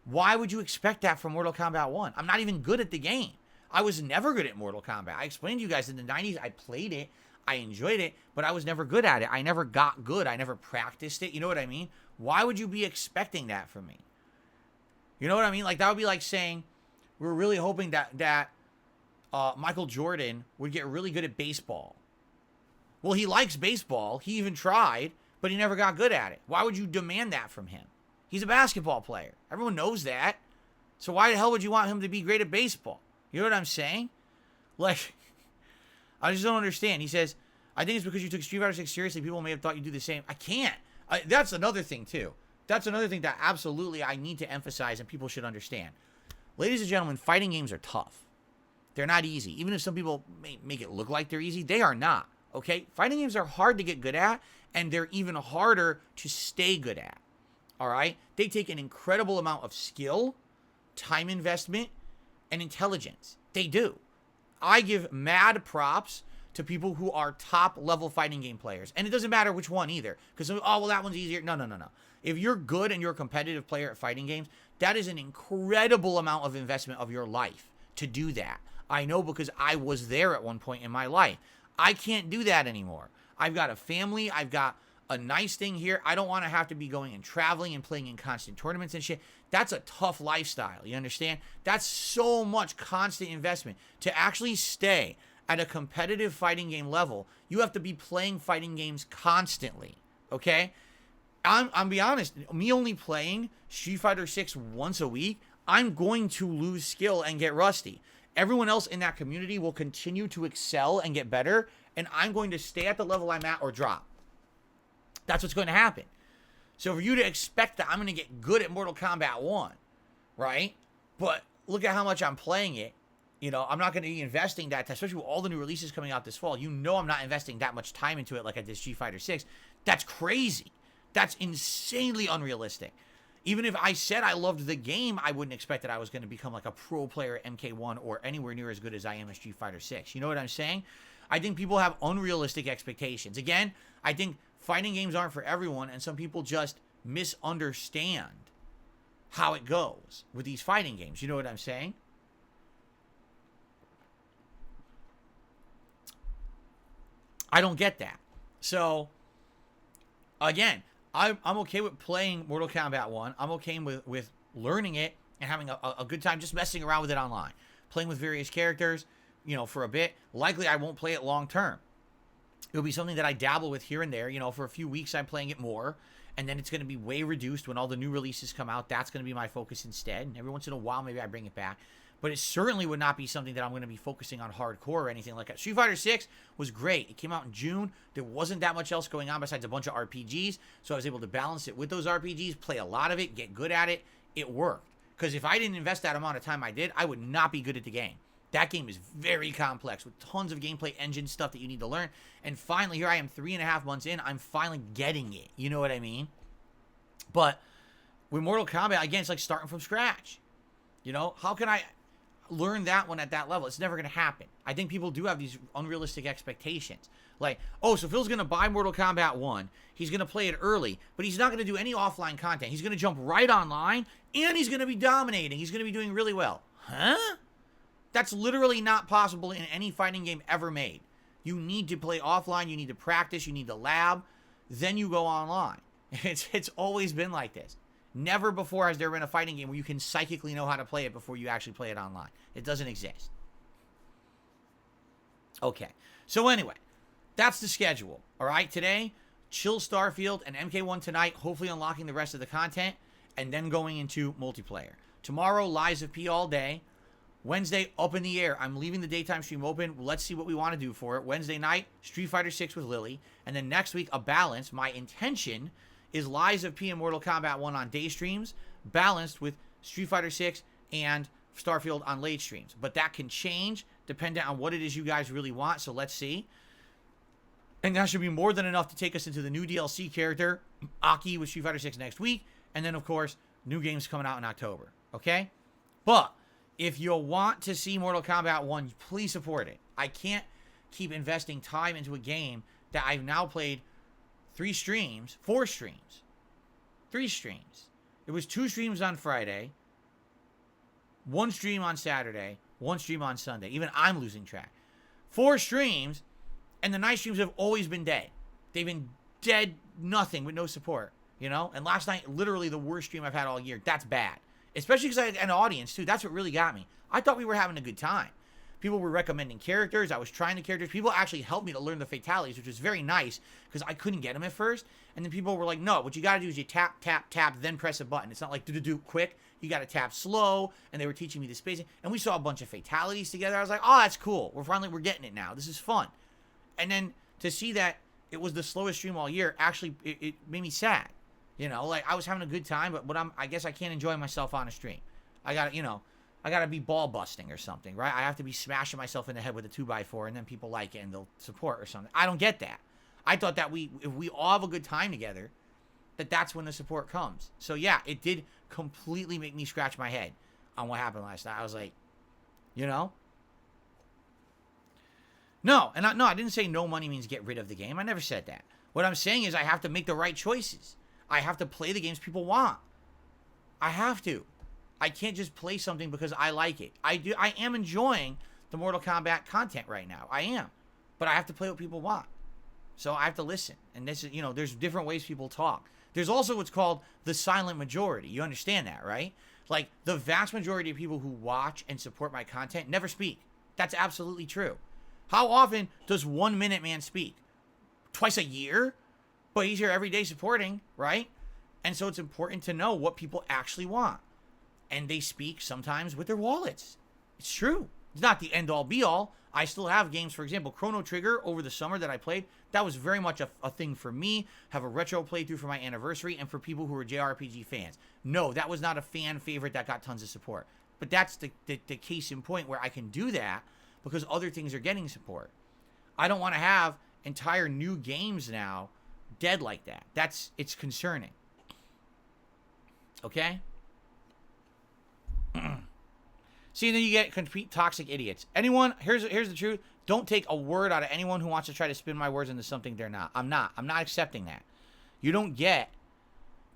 Why would you expect that from Mortal Kombat 1? I'm not even good at the game. I was never good at Mortal Kombat. I explained to you guys in the 90s, I played it, I enjoyed it, but I was never good at it. I never got good. I never practiced it. You know what I mean? Why would you be expecting that from me? You know what I mean? Like, that would be like saying, we're really hoping that Michael Jordan would get really good at baseball. Well, he likes baseball. He even tried, but he never got good at it. Why would you demand that from him? He's a basketball player. Everyone knows that. So why the hell would you want him to be great at baseball? You know what I'm saying? Like, I just don't understand. He says, I think it's because you took Street Fighter 6 seriously. People may have thought you'd do the same. I can't. That's another thing, too. That's another thing that absolutely I need to emphasize and people should understand. Ladies and gentlemen, fighting games are tough. They're not easy. Even if some people make it look like they're easy, they are not. Okay? Fighting games are hard to get good at, and they're even harder to stay good at. All right? They take an incredible amount of skill, time investment, and intelligence. They do. I give mad props to people who are top level fighting game players. And it doesn't matter which one either. Because, oh, well, that one's easier. No. If you're good and you're a competitive player at fighting games, that is an incredible amount of investment of your life to do that. I know because I was there at one point in my life. I can't do that anymore. I've got a family. I've got a nice thing here. I don't want to have to be going and traveling and playing in constant tournaments and shit. That's a tough lifestyle. You understand? That's so much constant investment. To actually stay at a competitive fighting game level, you have to be playing fighting games constantly. Okay? I'm be honest, me only playing Street Fighter 6 once a week, I'm going to lose skill and get rusty. Everyone else in that community will continue to excel and get better, and I'm going to stay at the level I'm at or drop. That's what's going to happen. So for you to expect that I'm going to get good at Mortal Kombat 1, right? But look at how much I'm playing it. You know, I'm not going to be investing that, especially with all the new releases coming out this fall. You know I'm not investing that much time into it like I did Street Fighter 6. That's crazy. That's insanely unrealistic. Even if I said I loved the game, I wouldn't expect that I was going to become like a pro player at MK1 or anywhere near as good as I am at Street Fighter 6. You know what I'm saying? I think people have unrealistic expectations. Again, I think fighting games aren't for everyone, and some people just misunderstand how it goes with these fighting games. You know what I'm saying? I don't get that. So, again, I'm okay with playing Mortal Kombat 1. I'm okay with learning it and having a good time just messing around with it online. Playing with various characters, you know, for a bit. Likely I won't play it long term. It'll be something that I dabble with here and there. You know, for a few weeks I'm playing it more. And then it's going to be way reduced when all the new releases come out. That's going to be my focus instead. And every once in a while, maybe I bring it back. But it certainly would not be something that I'm going to be focusing on hardcore or anything like that. Street Fighter 6 was great. It came out in June. There wasn't that much else going on besides a bunch of RPGs. So I was able to balance it with those RPGs, play a lot of it, get good at it. It worked. Because if I didn't invest that amount of time I did, I would not be good at the game. That game is very complex with tons of gameplay engine stuff that you need to learn. And finally, here I am 3.5 months in. I'm finally getting it. You know what I mean? But with Mortal Kombat, again, it's like starting from scratch. You know, how can I learn that one at that level? It's never going to happen. I think people do have these unrealistic expectations. Like, oh, so Phil's going to buy Mortal Kombat 1. He's going to play it early, but he's not going to do any offline content. He's going to jump right online, and he's going to be dominating. He's going to be doing really well. Huh? That's literally not possible in any fighting game ever made. You need to play offline. You need to practice. You need to lab. Then you go online. It's always been like this. Never before has there been a fighting game where you can psychically know how to play it before you actually play it online. It doesn't exist. Okay. So anyway, that's the schedule. All right. Today, chill Starfield and MK1 tonight, hopefully unlocking the rest of the content, and then going into multiplayer. Tomorrow, Lies of P all day. Wednesday, up in the air. I'm leaving the daytime stream open. Let's see what we want to do for it. Wednesday night, Street Fighter 6 with Lily. And then next week, a balance. My intention is Lies of P and Mortal Kombat 1 on day streams, balanced with Street Fighter 6 and Starfield on late streams. But that can change depending on what it is you guys really want, so let's see. And that should be more than enough to take us into the new DLC character, Aki, with Street Fighter 6 next week. And then, of course, new games coming out in October. Okay? But if you want to see Mortal Kombat 1, please support it. I can't keep investing time into a game that I've now played 4 streams. It was 2 streams on Friday, 1 stream on Saturday, 1 stream on Sunday. Even I'm losing track. 4 streams, and the night streams have always been dead. They've been dead, nothing, with no support, you know? And last night, literally the worst stream I've had all year. That's bad. Especially because I had an audience, too. That's what really got me. I thought we were having a good time. People were recommending characters. I was trying the characters. People actually helped me to learn the fatalities, which was very nice because I couldn't get them at first. And then people were like, no, what you got to do is you tap, tap, tap, then press a button. It's not like do quick. You got to tap slow. And they were teaching me the spacing. And we saw a bunch of fatalities together. I was like, oh, that's cool. We're getting it now. This is fun. And then to see that it was the slowest stream all year, actually, it made me sad. You know, like I was having a good time, but I guess I can't enjoy myself on a stream. I got to be ball busting or something, right? I have to be smashing myself in the head with a 2x4 and then people like it and they'll support or something. I don't get that. I thought that if we all have a good time together, that's when the support comes. So yeah, it did completely make me scratch my head on what happened last night. I was like, you know? No, I didn't say no money means get rid of the game. I never said that. What I'm saying is I have to make the right choices. I have to play the games people want. I have to. I can't just play something because I like it. I am enjoying the Mortal Kombat content right now. I am. But I have to play what people want. So I have to listen. And this is, there's different ways people talk. There's also what's called the silent majority. You understand that, right? Like, the vast majority of people who watch and support my content never speak. That's absolutely true. How often does 1 Minute Man speak? Twice a year? But he's here every day supporting, right? And so it's important to know what people actually want. And they speak sometimes with their wallets. It's true. It's not the end-all, be-all. I still have games, for example, Chrono Trigger over the summer that I played. That was very much a thing for me. Have a retro playthrough for my anniversary and for people who are JRPG fans. No, that was not a fan favorite that got tons of support. But that's the case in point where I can do that because other things are getting support. I don't want to have entire new games now dead like that. It's concerning. Okay? See, and then you get complete toxic idiots. Anyone, here's the truth. Don't take a word out of anyone who wants to try to spin my words into something they're not. I'm not accepting that. You don't get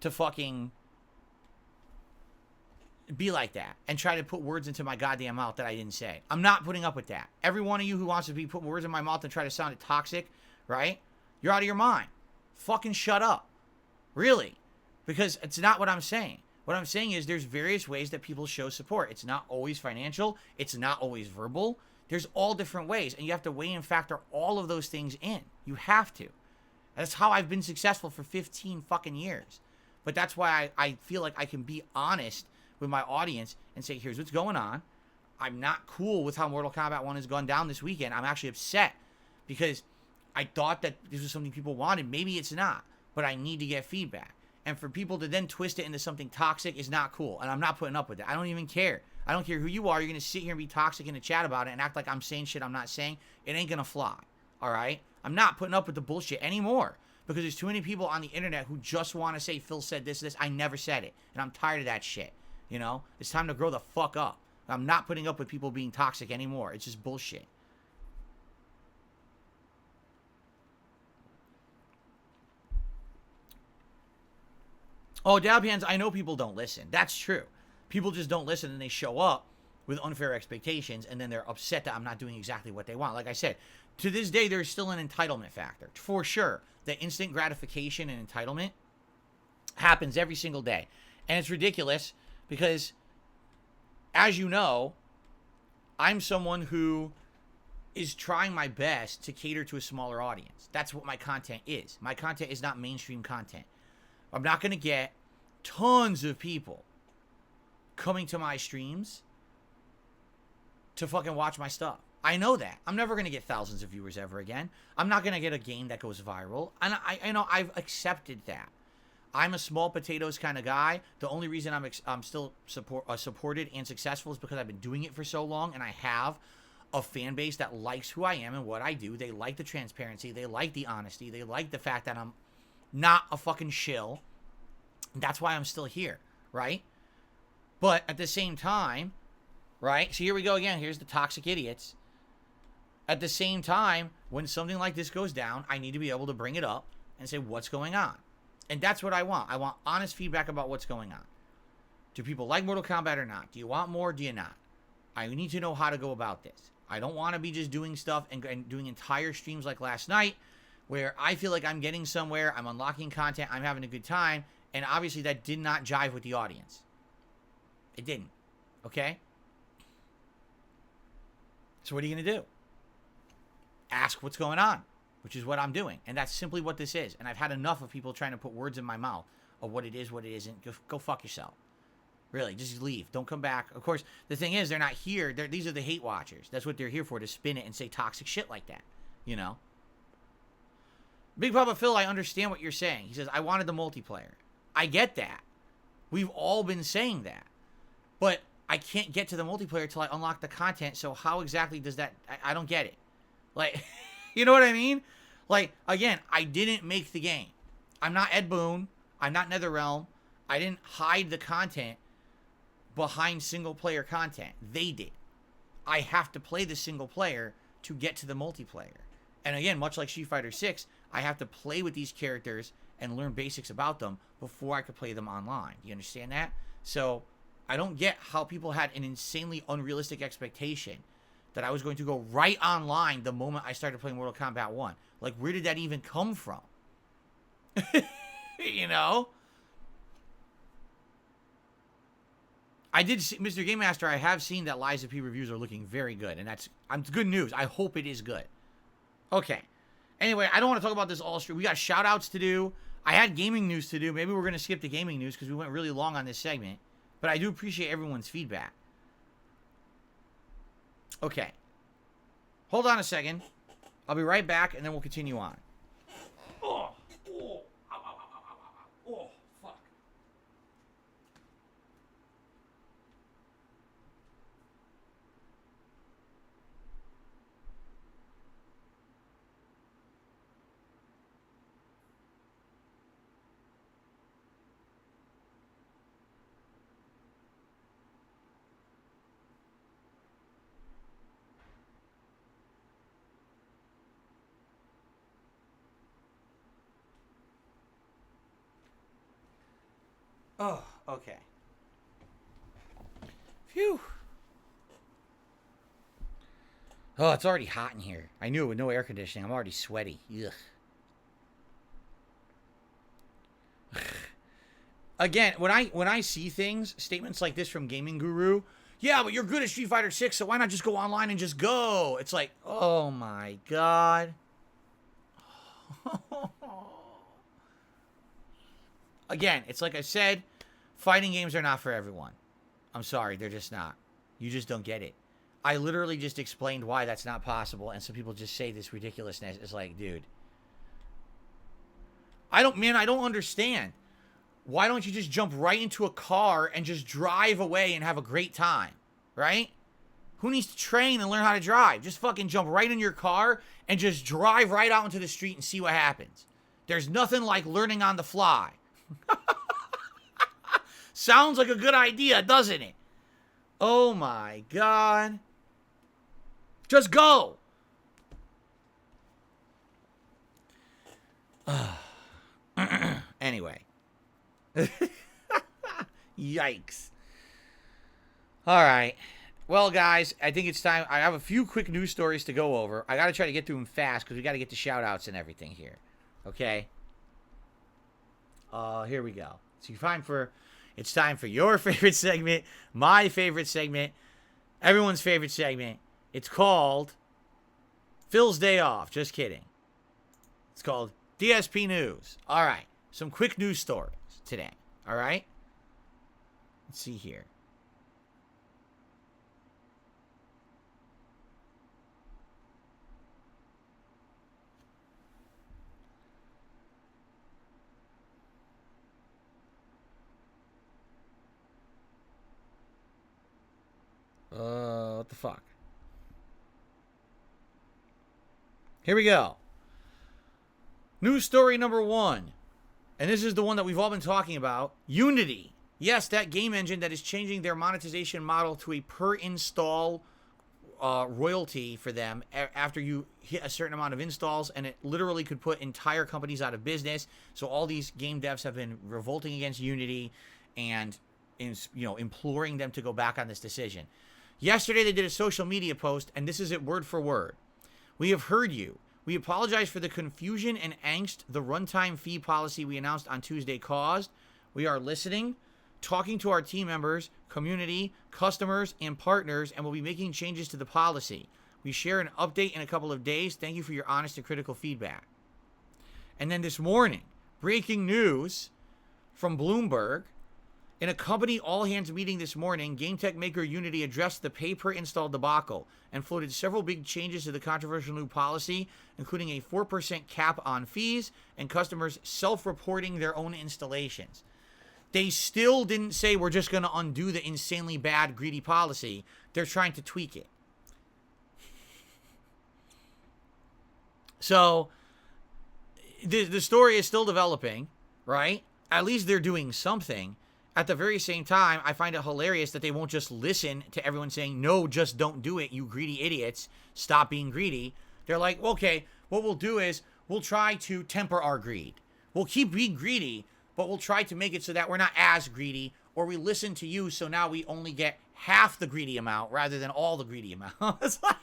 to fucking be like that and try to put words into my goddamn mouth that I didn't say. I'm not putting up with that. Every one of you who wants to be putting words in my mouth and try to sound it toxic, right? You're out of your mind. Fucking shut up. Really. Because it's not what I'm saying. What I'm saying is there's various ways that people show support. It's not always financial. It's not always verbal. There's all different ways. And you have to weigh and factor all of those things in. You have to. That's how I've been successful for 15 fucking years. But that's why I feel like I can be honest with my audience and say, here's what's going on. I'm not cool with how Mortal Kombat 1 has gone down this weekend. I'm actually upset because I thought that this was something people wanted. Maybe it's not. But I need to get feedback. And for people to then twist it into something toxic is not cool. And I'm not putting up with it. I don't even care. I don't care who you are. You're going to sit here and be toxic in the chat about it and act like I'm saying shit I'm not saying. It ain't going to fly. All right? I'm not putting up with the bullshit anymore. Because there's too many people on the internet who just want to say Phil said this. I never said it. And I'm tired of that shit. You know? It's time to grow the fuck up. I'm not putting up with people being toxic anymore. It's just bullshit. Oh, Dalpans, I know people don't listen. That's true. People just don't listen and they show up with unfair expectations and then they're upset that I'm not doing exactly what they want. Like I said, to this day, there's still an entitlement factor. For sure. The instant gratification and entitlement happens every single day. And it's ridiculous because, as you know, I'm someone who is trying my best to cater to a smaller audience. That's what my content is. My content is not mainstream content. I'm not going to get tons of people coming to my streams to fucking watch my stuff. I know that. I'm never going to get thousands of viewers ever again. I'm not going to get a game that goes viral. And I know I've accepted that. I'm a small potatoes kind of guy. The only reason I'm still supported and successful is because I've been doing it for so long and I have a fan base that likes who I am and what I do. They like the transparency. They like the honesty. They like the fact that I'm not a fucking shill. That's why I'm still here, right? But at the same time, right? So here we go again. Here's the toxic idiots. At the same time, when something like this goes down, I need to be able to bring it up and say what's going on. And that's what I want. I want honest feedback about what's going on. Do people like Mortal Kombat or not? Do you want more? Do you not? I need to know how to go about this. I don't want to be just doing stuff and doing entire streams like last night where I feel like I'm getting somewhere, I'm unlocking content, I'm having a good time, and obviously that did not jive with the audience. It didn't. Okay? So what are you going to do? Ask what's going on, which is what I'm doing. And that's simply what this is. And I've had enough of people trying to put words in my mouth of what it is, what it isn't. Go fuck yourself. Really, just leave. Don't come back. Of course, the thing is, they're not here. These are the hate watchers. That's what they're here for, to spin it and say toxic shit like that. You know? Big Papa Phil, I understand what you're saying. He says, I wanted the multiplayer. I get that. We've all been saying that. But I can't get to the multiplayer until I unlock the content, so how exactly does that... I don't get it. Like, you know what I mean? Like, again, I didn't make the game. I'm not Ed Boon. I'm not NetherRealm. I didn't hide the content behind single-player content. They did. I have to play the single player to get to the multiplayer. And again, much like Street Fighter 6, I have to play with these characters and learn basics about them before I could play them online. Do you understand that? So, I don't get how people had an insanely unrealistic expectation that I was going to go right online the moment I started playing Mortal Kombat 1. Like, where did that even come from? You know? I did see, Mr. Game Master, I have seen that Lies of P reviews are looking very good, and that's good news. I hope it is good. Okay. Anyway, I don't want to talk about this all stream. We got shout-outs to do. I had gaming news to do. Maybe we're going to skip the gaming news because we went really long on this segment. But I do appreciate everyone's feedback. Okay. Hold on a second. I'll be right back, and then we'll continue on. Oh, oh, ow, ow, ow, ow, ow, oh, fuck. Oh, okay. Phew. Oh, it's already hot in here. I knew it with no air conditioning. I'm already sweaty. Ugh. Again, when I see things, statements like this from Gaming Guru, yeah, but you're good at Street Fighter 6, so why not just go online and just go? It's like, oh my god. Again, it's like I said, fighting games are not for everyone. I'm sorry, they're just not. You just don't get it. I literally just explained why that's not possible, and some people just say this ridiculousness. It's like, dude. I don't understand. Why don't you just jump right into a car and just drive away and have a great time, right? Who needs to train and learn how to drive? Just fucking jump right in your car and just drive right out into the street and see what happens. There's nothing like learning on the fly. Sounds like a good idea, doesn't it? Oh my god. Just go. Anyway. Yikes. All right. Well, guys, I think it's time. I have a few quick news stories to go over. I got to try to get through them fast because we got to get the shout-outs and everything here. Okay? Here we go. So it's time for your favorite segment, my favorite segment, everyone's favorite segment. It's called Phil's Day Off. Just kidding. It's called DSP News. All right. Some quick news stories today. All right? Let's see here. What the fuck? Here we go. News story number 1. And this is the one that we've all been talking about. Unity. Yes, that game engine that is changing their monetization model to a per install royalty for them after you hit a certain amount of installs, and it literally could put entire companies out of business. So all these game devs have been revolting against Unity and imploring them to go back on this decision. Yesterday they did a social media post, and this is it word for word. We have heard you. We apologize for the confusion and angst the runtime fee policy we announced on Tuesday caused. We are listening, talking to our team members, community, customers, and partners, and we'll be making changes to the policy. We share an update in a couple of days. Thank you for your honest and critical feedback. And then this morning, breaking news from Bloomberg. In a company all-hands meeting this morning, game tech maker Unity addressed the pay-per-install debacle and floated several big changes to the controversial new policy, including a 4% cap on fees and customers self-reporting their own installations. They still didn't say we're just going to undo the insanely bad, greedy policy. They're trying to tweak it. So, the story is still developing, right? At least they're doing something. At the very same time, I find it hilarious that they won't just listen to everyone saying, no, just don't do it, you greedy idiots. Stop being greedy. They're like, okay, what we'll do is we'll try to temper our greed. We'll keep being greedy, but we'll try to make it so that we're not as greedy, or we listen to you, so now we only get half the greedy amount rather than all the greedy amount. It's like,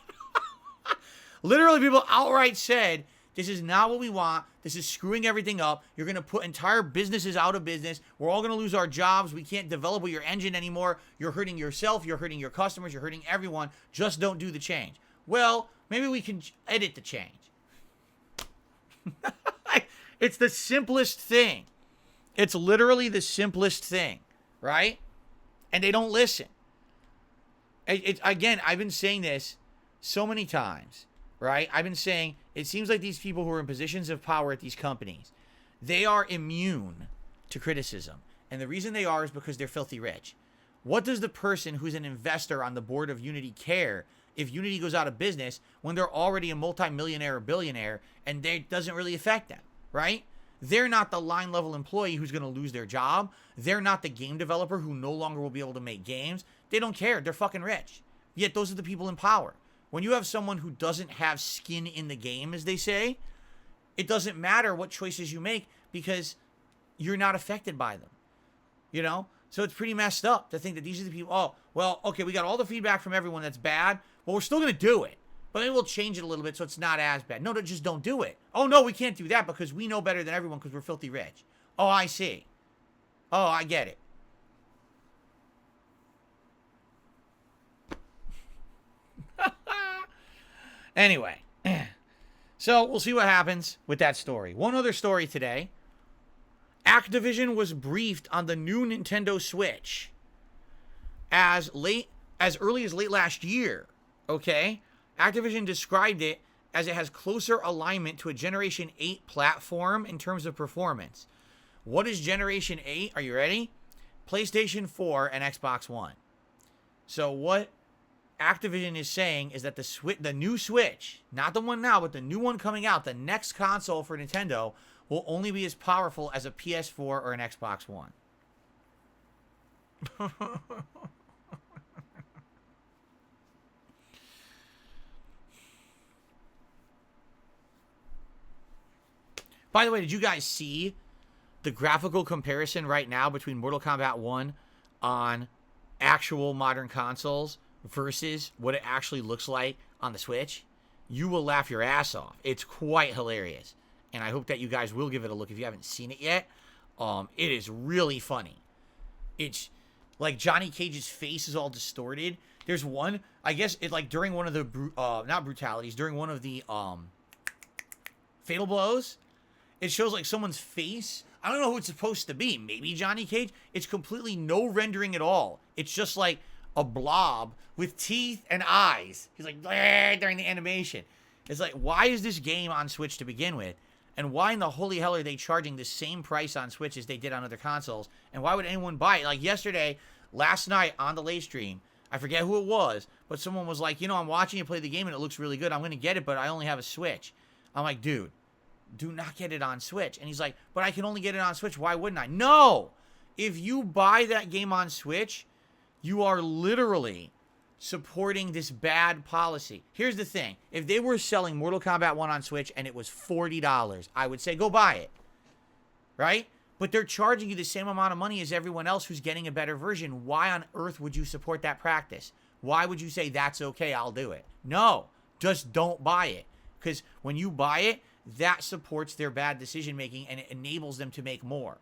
literally, people outright said, this is not what we want. This is screwing everything up. You're going to put entire businesses out of business. We're all going to lose our jobs. We can't develop with your engine anymore. You're hurting yourself. You're hurting your customers. You're hurting everyone. Just don't do the change. Well, maybe we can edit the change. It's the simplest thing. It's literally the simplest thing, right? And they don't listen. Again, I've been saying this so many times, right? I've been saying it seems like these people who are in positions of power at these companies, they are immune to criticism. And the reason they are is because they're filthy rich. What does the person who's an investor on the board of Unity care if Unity goes out of business when they're already a multimillionaire or billionaire and it doesn't really affect them, right? They're not the line level employee who's going to lose their job. They're not the game developer who no longer will be able to make games. They don't care. They're fucking rich. Yet those are the people in power. When you have someone who doesn't have skin in the game, as they say, it doesn't matter what choices you make because you're not affected by them. You know? So it's pretty messed up to think that these are the people, oh, well, okay, we got all the feedback from everyone that's bad. Well, we're still going to do it. But maybe we'll change it a little bit so it's not as bad. No, just don't do it. Oh, no, we can't do that because we know better than everyone because we're filthy rich. Oh, I see. Oh, I get it. Anyway, so we'll see what happens with that story. One other story today. Activision was briefed on the new Nintendo Switch as early as late last year, okay? Activision described it as it has closer alignment to a Generation 8 platform in terms of performance. What is Generation 8? Are you ready? PlayStation 4 and Xbox One. So what Activision is saying is that the new Switch, not the one now, but the new one coming out, the next console for Nintendo, will only be as powerful as a PS4 or an Xbox One. By the way, did you guys see the graphical comparison right now between Mortal Kombat 1 on actual modern consoles versus what it actually looks like on the Switch? You will laugh your ass off. It's quite hilarious. And I hope that you guys will give it a look if you haven't seen it yet. It is really funny. It's like Johnny Cage's face is all distorted. There's one, I guess it like during one of the, not brutalities, during one of the fatal blows, it shows like someone's face. I don't know who it's supposed to be. Maybe Johnny Cage. It's completely no rendering at all. It's just like a blob with teeth and eyes. He's like, bleh, during the animation. It's like, why is this game on Switch to begin with? And why in the holy hell are they charging the same price on Switch as they did on other consoles? And why would anyone buy it? Like yesterday, last night on the late stream, I forget who it was, but someone was like, you know, I'm watching you play the game and it looks really good. I'm going to get it, but I only have a Switch. I'm like, dude, do not get it on Switch. And he's like, but I can only get it on Switch. Why wouldn't I? No! If you buy that game on Switch, you are literally supporting this bad policy. Here's the thing. If they were selling Mortal Kombat 1 on Switch and it was $40, I would say go buy it. Right? But they're charging you the same amount of money as everyone else who's getting a better version. Why on earth would you support that practice? Why would you say, that's okay, I'll do it? No, just don't buy it. Because when you buy it, that supports their bad decision making and it enables them to make more.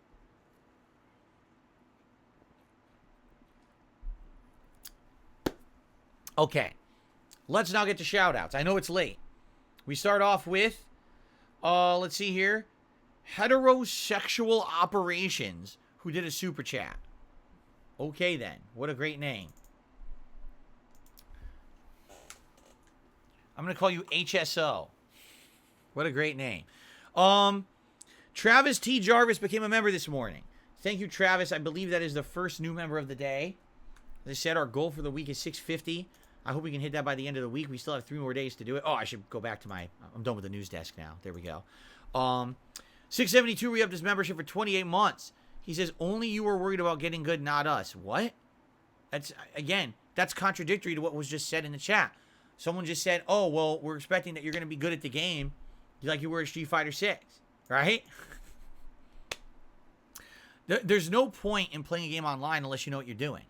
Okay, let's now get to shout outs. I know it's late. We start off with, let's see here, Heterosexual Operations, who did a super chat. Okay then, what a great name. I'm going to call you HSO. What a great name. Travis T. Jarvis became a member this morning. Thank you, Travis. I believe that is the first new member of the day. As I said, our goal for the week is 650. I hope we can hit that by the end of the week. We still have 3 more days to do it. Oh, I should go back to I'm done with the news desk now. There we go. 672 re-upped his membership for 28 months. He says, only you were worried about getting good, not us. What? That's contradictory to what was just said in the chat. Someone just said, oh, well, we're expecting that you're going to be good at the game like you were at Street Fighter 6, right? There's no point in playing a game online unless you know what you're doing.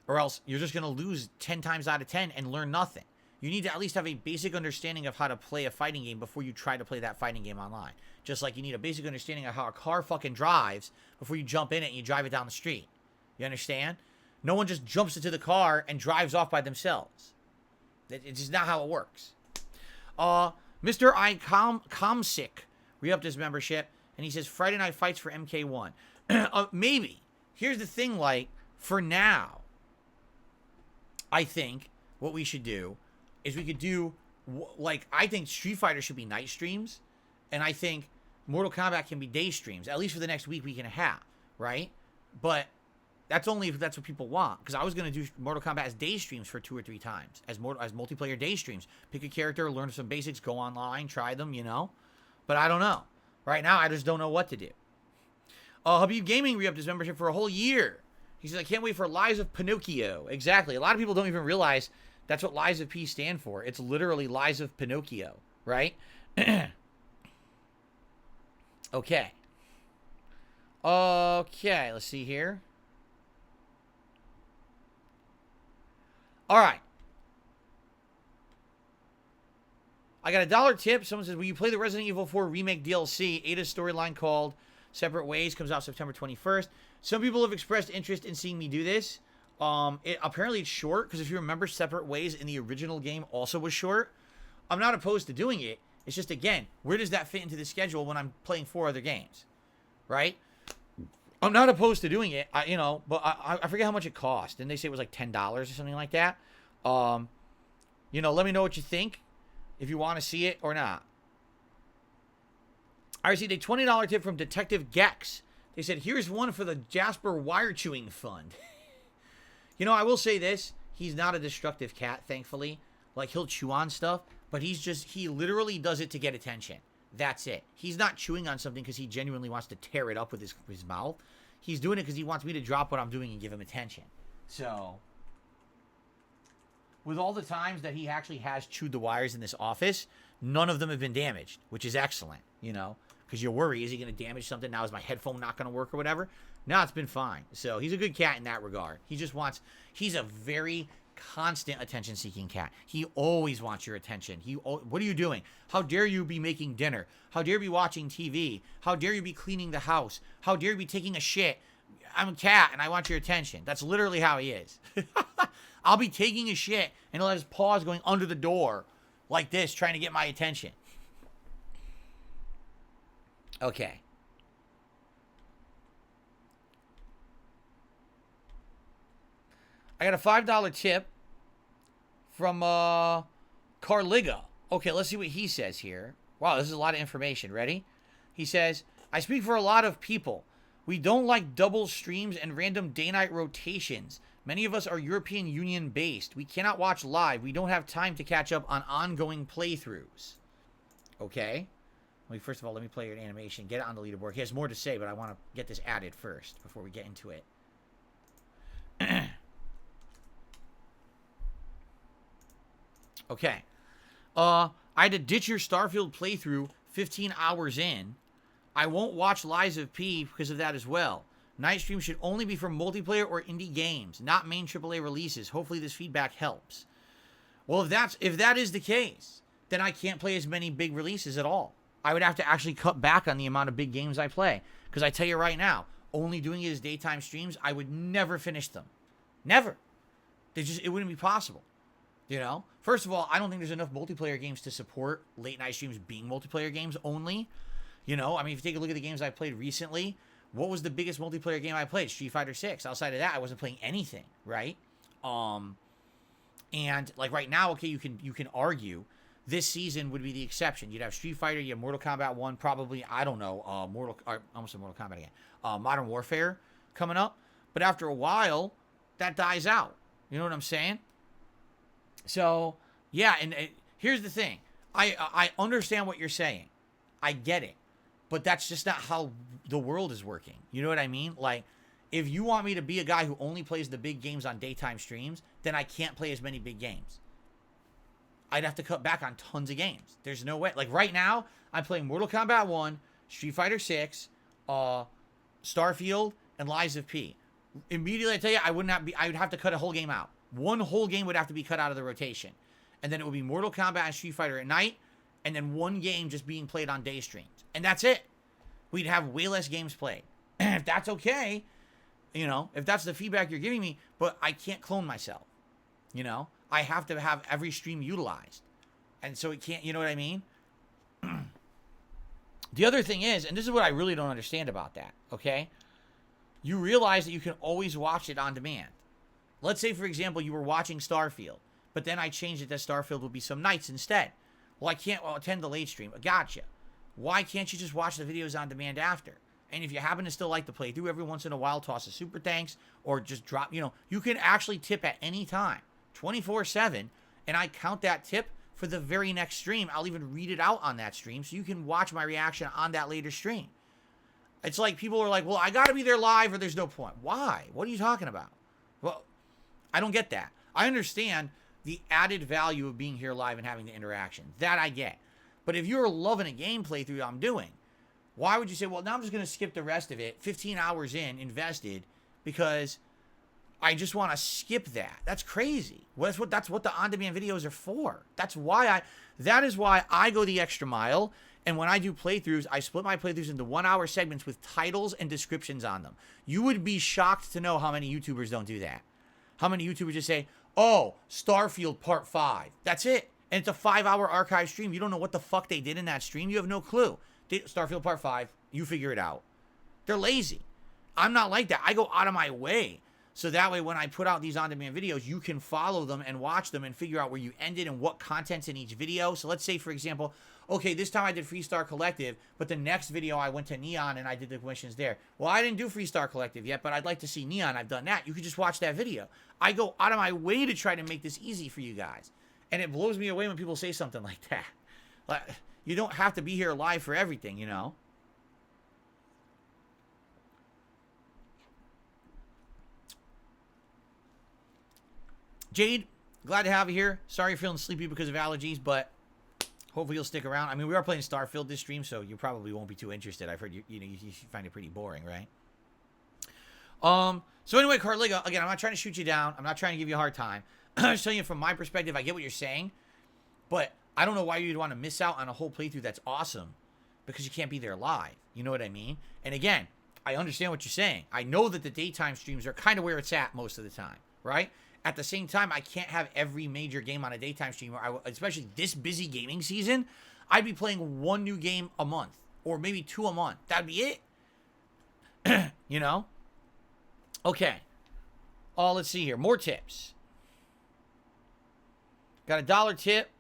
Or else you're just going to lose 10 times out of 10 and learn nothing. You need to at least have a basic understanding of how to play a fighting game before you try to play that fighting game online. Just like you need a basic understanding of how a car fucking drives before you jump in it and you drive it down the street. You understand? No one just jumps into the car and drives off by themselves. It's just not how it works. Mr. Comsick re-upped his membership, and he says Friday Night Fights for MK1. Maybe. Here's the thing, like, for now, I think what we should do is we could do, like, I think Street Fighter should be night streams, and I think Mortal Kombat can be day streams, at least for the next week and a half, right? But that's only if that's what people want, because I was going to do Mortal Kombat as day streams for 2 or 3 times, as multiplayer day streams. Pick a character, learn some basics, go online, try them, you know? But I don't know. Right now, I just don't know what to do. Habib Gaming re-upped his membership for a whole year. He says, I can't wait for Lies of Pinocchio. Exactly. A lot of people don't even realize that's what Lies of P stand for. It's literally Lies of Pinocchio, right? Okay. Okay, let's see here. All right. I got a $1 tip. Someone says, will you play the Resident Evil 4 Remake DLC? Ada's storyline called Separate Ways comes out September 21st. Some people have expressed interest in seeing me do this. Apparently it's short, because if you remember, Separate Ways in the original game also was short. I'm not opposed to doing it. It's just, again, where does that fit into the schedule when I'm playing 4 other games? Right? I'm not opposed to doing it, but I forget how much it cost. Didn't they say it was like $10 or something like that? Let me know what you think, if you want to see it or not. I received a $20 tip from Detective Gex. They said, here's one for the Jasper Wire Chewing Fund. I will say this. He's not a destructive cat, thankfully. Like, he'll chew on stuff, but he literally does it to get attention. That's it. He's not chewing on something because he genuinely wants to tear it up with his mouth. He's doing it because he wants me to drop what I'm doing and give him attention. So, with all the times that he actually has chewed the wires in this office, none of them have been damaged, which is excellent, because you worry, is he going to damage something? Now is my headphone not going to work or whatever? No, it's been fine. So he's a good cat in that regard. He's a very constant attention-seeking cat. He always wants your attention. What are you doing? How dare you be making dinner? How dare you be watching TV? How dare you be cleaning the house? How dare you be taking a shit? I'm a cat and I want your attention. That's literally how he is. I'll be taking a shit and he'll have his paws going under the door like this, trying to get my attention. Okay. I got a $5 tip from Carliga. Okay, let's see what he says here. Wow, this is a lot of information. Ready? He says, I speak for a lot of people. We don't like double streams and random day-night rotations. Many of us are European Union based. We cannot watch live. We don't have time to catch up on ongoing playthroughs. Okay. First of all, let me play your animation. Get it on the leaderboard. He has more to say, but I want to get this added first before we get into it. Okay. I had to ditch your Starfield playthrough 15 hours in. I won't watch Lies of P because of that as well. Night stream should only be for multiplayer or indie games, not main AAA releases. Hopefully this feedback helps. Well, if that is the case, then I can't play as many big releases at all. I would have to actually cut back on the amount of big games I play. Because I tell you right now, only doing it as daytime streams, I would never finish them. Never. It wouldn't be possible. You know? First of all, I don't think there's enough multiplayer games to support late night streams being multiplayer games only. You know? I mean, if you take a look at the games I played recently, what was the biggest multiplayer game I played? Street Fighter 6. Outside of that, I wasn't playing anything, right? And like right now, okay, you can argue this season would be the exception. You'd have Street Fighter, you have Mortal Kombat 1, probably, I don't know, almost Mortal Kombat again. Modern Warfare coming up. But after a while, that dies out. You know what I'm saying? So, yeah, and here's the thing. I understand what you're saying. I get it. But that's just not how the world is working. You know what I mean? Like, if you want me to be a guy who only plays the big games on daytime streams, then I can't play as many big games. I'd have to cut back on tons of games. There's no way. Like right now, I'm playing Mortal Kombat 1, Street Fighter 6, Starfield, and Lies of P. Immediately, I tell you, I would have to cut a whole game out. One whole game would have to be cut out of the rotation. And then it would be Mortal Kombat and Street Fighter at night, and then one game just being played on day streams. And that's it. We'd have way less games played. And if that's okay, you know, if that's the feedback you're giving me, but I can't clone myself. You know, I have to have every stream utilized. And so it can't, you know what I mean? The other thing is, and this is what I really don't understand about that, okay? You realize that you can always watch it on demand. Let's say, for example, you were watching Starfield, but then I changed it that Starfield will be some nights instead. Well, I can't attend the late stream. Gotcha. Why can't you just watch the videos on demand after? And if you happen to still like to play through, every once in a while, toss a super thanks or just drop, you know, you can actually tip at any time, 24/7, and I count that tip for the very next stream. I'll even read it out on that stream so you can watch my reaction on that later stream. It's like people are like, well, I got to be there live or there's no point. Why? What are you talking about? Well, I don't get that. I understand the added value of being here live and having the interaction. That I get. But if you're loving a game playthrough I'm doing, why would you say, well, now I'm just going to skip the rest of it, 15 hours in, invested, because I just want to skip that? That's crazy. Well, that's what the on-demand videos are for. That is why I go the extra mile. And when I do playthroughs, I split my playthroughs into 1 hour segments with titles and descriptions on them. You would be shocked to know how many YouTubers don't do that. How many YouTubers just say, oh, Starfield Part 5. That's it. And it's a 5-hour archive stream. You don't know what the fuck they did in that stream. You have no clue. Starfield Part 5, you figure it out. They're lazy. I'm not like that. I go out of my way. So that way when I put out these on-demand videos, you can follow them and watch them and figure out where you ended and what content's in each video. So let's say, for example, okay, this time I did Freestar Collective, but the next video I went to Neon and I did the missions there. Well, I didn't do Freestar Collective yet, but I'd like to see Neon. I've done that. You could just watch that video. I go out of my way to try to make this easy for you guys. And it blows me away when people say something like that. Like, you don't have to be here live for everything, you know? Jade, glad to have you here. Sorry you're feeling sleepy because of allergies, but hopefully you'll stick around. I mean, we are playing Starfield this stream, so you probably won't be too interested. I've heard you find it pretty boring, right? So anyway, Carliga, again, I'm not trying to shoot you down. I'm not trying to give you a hard time. I'm just telling you from my perspective, I get what you're saying, but I don't know why you'd want to miss out on a whole playthrough that's awesome because you can't be there live. You know what I mean? And again, I understand what you're saying. I know that the daytime streams are kind of where it's at most of the time, right? At the same time, I can't have every major game on a daytime stream, especially this busy gaming season. I'd be playing one new game a month or maybe 2 a month. That'd be it. You know? Okay. Let's see here. More tips. Got a $1 tip.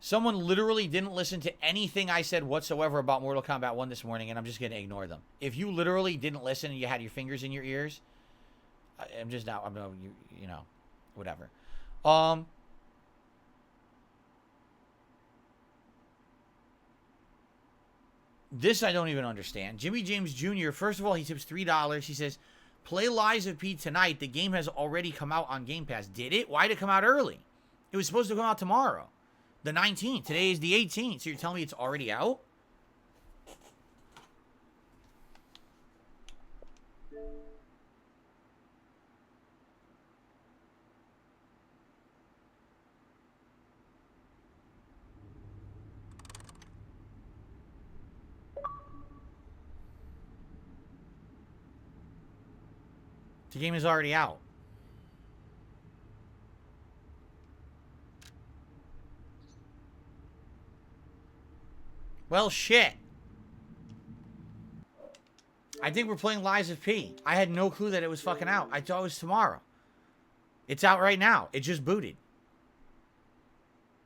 Someone literally didn't listen to anything I said whatsoever about Mortal Kombat 1 this morning, and I'm just going to ignore them. If you literally didn't listen and you had your fingers in your ears, I'm just not, you know, whatever. This I don't even understand. Jimmy James Jr., first of all, he tips $3. He says, Play Lies of P tonight. The game has already come out on Game Pass. Did it? Why did it come out early? It was supposed to come out tomorrow. The 19th. Today is the 18th. So you're telling me it's already out? The game is already out. Well, shit. I think we're playing Lies of P. I had no clue that it was fucking out. I thought it was tomorrow. It's out right now. It just booted.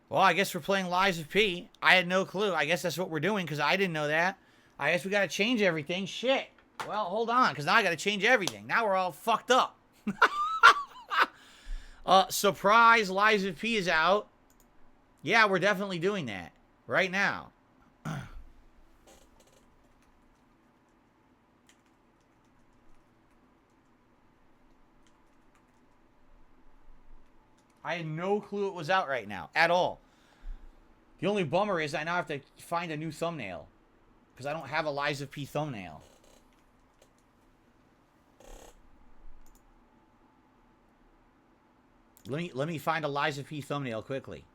Well, I guess we're playing Lies of P. I had no clue. I guess that's what we're doing because I didn't know that. I guess we got to change everything. Shit. Well, hold on, because now I got to change everything. Now we're all fucked up. Surprise, Lies of P is out. Yeah, we're definitely doing that right now. I had no clue it was out right now, at all. The only bummer is I now have to find a new thumbnail. Because I don't have a Lies of P thumbnail. Let me find a Lies of P thumbnail quickly.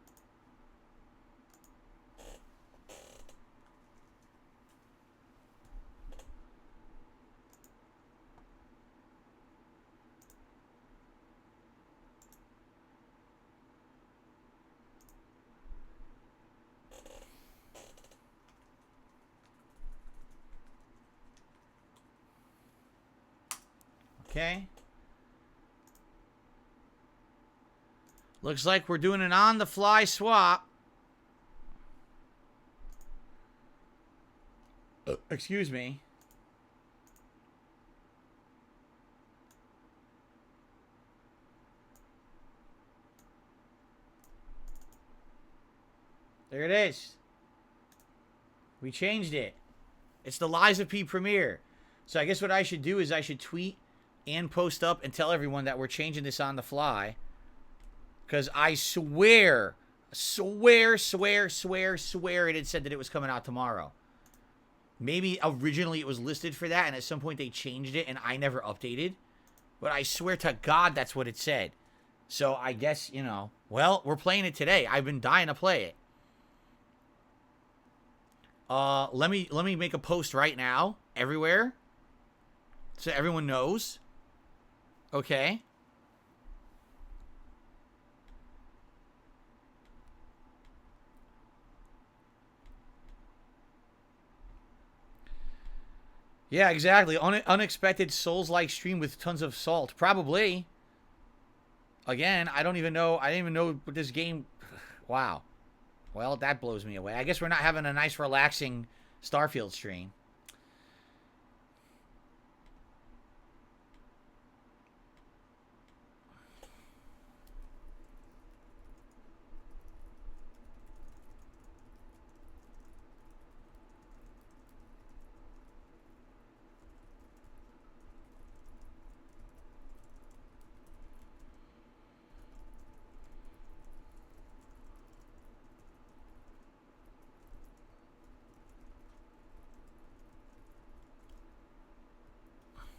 Okay. Looks like we're doing an on-the-fly swap. Excuse me. There it is. We changed it. It's the Lies of P premiere. So I guess what I should do is I should tweet and post up and tell everyone that we're changing this on the fly. Because I swear it had said that it was coming out tomorrow. Maybe originally it was listed for that, and at some point they changed it, and I never updated. But I swear to God that's what it said. So I guess, you know, well, we're playing it today. I've been dying to play it. Let me make a post right now, everywhere, so everyone knows. Okay. Yeah, exactly. Unexpected Souls-like stream with tons of salt. Probably. Again, I don't even know. I didn't even know what this game... Wow. Well, that blows me away. I guess we're not having a nice, relaxing Starfield stream.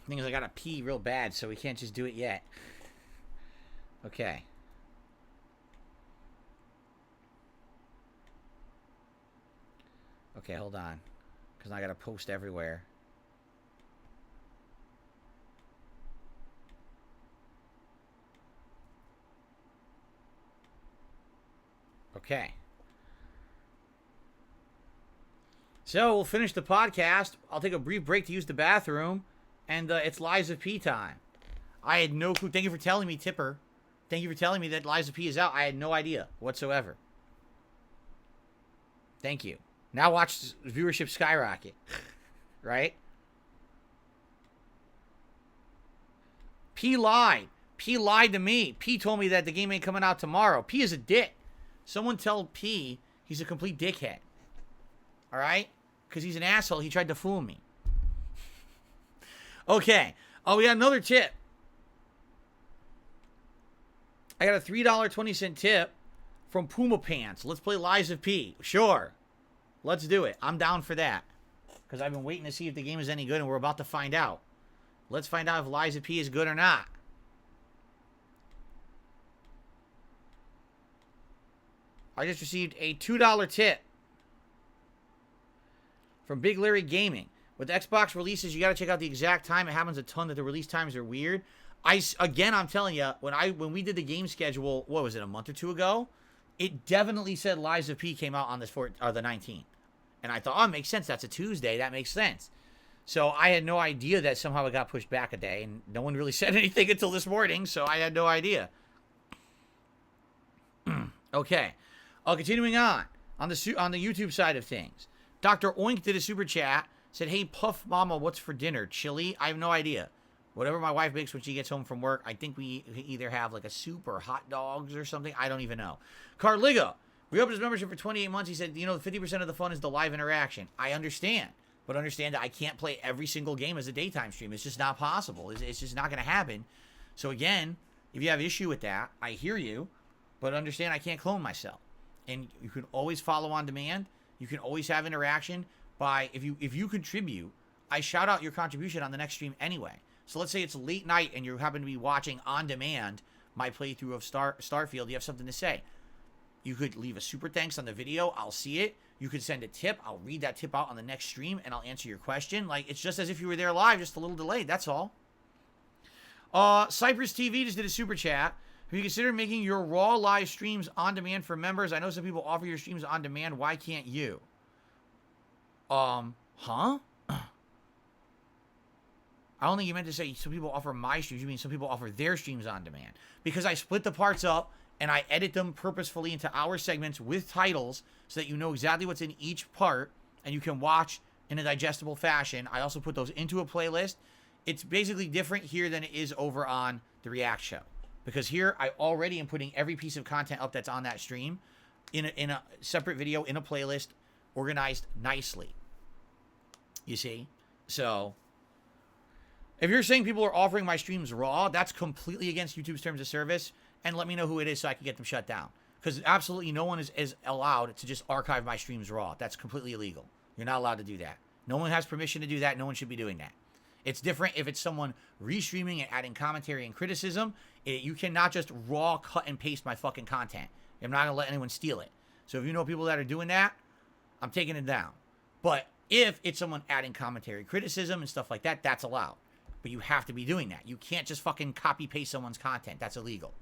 Thing is, I gotta pee real bad, so we can't just do it yet. Okay. Okay, hold on. Because I gotta post everywhere. Okay. So, we'll finish the podcast. I'll take a brief break to use the bathroom. And it's Lies of P time. I had no clue. Thank you for telling me, Tipper. Thank you for telling me that Lies of P is out. I had no idea whatsoever. Thank you. Now watch viewership skyrocket. Right? P lied. P lied to me. P told me that the game ain't coming out tomorrow. P is a dick. Someone tell P he's a complete dickhead. Alright? Because he's an asshole. He tried to fool me. Okay. Oh, we got another tip. I got a $3.20 tip from Puma Pants. Let's play Lies of P. Sure. Let's do it. I'm down for that. Because I've been waiting to see if the game is any good, and we're about to find out. Let's find out if Lies of P is good or not. I just received a $2 tip from Big Larry Gaming. With Xbox releases, you got to check out the exact time. It happens a ton that the release times are weird. Again, I'm telling you, when we did the game schedule, what was it, a month or two ago? It definitely said Lies of P came out on the 19th. And I thought, oh, it makes sense. That's a Tuesday. That makes sense. So I had no idea that somehow it got pushed back a day. And no one really said anything until this morning. So I had no idea. Okay. Continuing on the YouTube side of things. Dr. Oink did a super chat. Said, hey, Puff Mama, what's for dinner? Chili? I have no idea. Whatever my wife makes when she gets home from work, I think we either have like a soup or hot dogs or something. I don't even know. Carligo, we opened his membership for 28 months. He said, 50% of the fun is the live interaction. I understand. But understand that I can't play every single game as a daytime stream. It's just not possible. It's just not going to happen. So again, if you have issue with that, I hear you. But understand I can't clone myself. And you can always follow on demand. You can always have interaction by, if you contribute, I shout out your contribution on the next stream anyway. So let's say it's late night and you happen to be watching on demand my playthrough of Starfield. You have something to say. You could leave a super thanks on the video. I'll see it. You could send a tip. I'll read that tip out on the next stream and I'll answer your question. Like, it's just as if you were there live, just a little delayed. That's all. Cypress TV just did a super chat. Have you considered making your Raw live streams on demand for members? I know some people offer your streams on demand. Why can't you? Huh? I don't think you meant to say some people offer my streams. You mean some people offer their streams on demand. Because I split the parts up and I edit them purposefully into hour segments with titles so that you know exactly what's in each part and you can watch in a digestible fashion. I also put those into a playlist. It's basically different here than it is over on the React show. Because here I already am putting every piece of content up that's on that stream in a separate video, in a playlist, organized nicely. You see? So if you're saying people are offering my streams raw, that's completely against YouTube's terms of service. And let me know who it is so I can get them shut down. Because absolutely no one is allowed to just archive my streams raw. That's completely illegal. You're not allowed to do that. No one has permission to do that. No one should be doing that. It's different if it's someone restreaming and adding commentary and criticism. You cannot just raw cut and paste my fucking content. I'm not going to let anyone steal it. So if you know people that are doing that, I'm taking it down. But if it's someone adding commentary, criticism, and stuff like that, that's allowed. But you have to be doing that. You can't just fucking copy paste someone's content. That's illegal.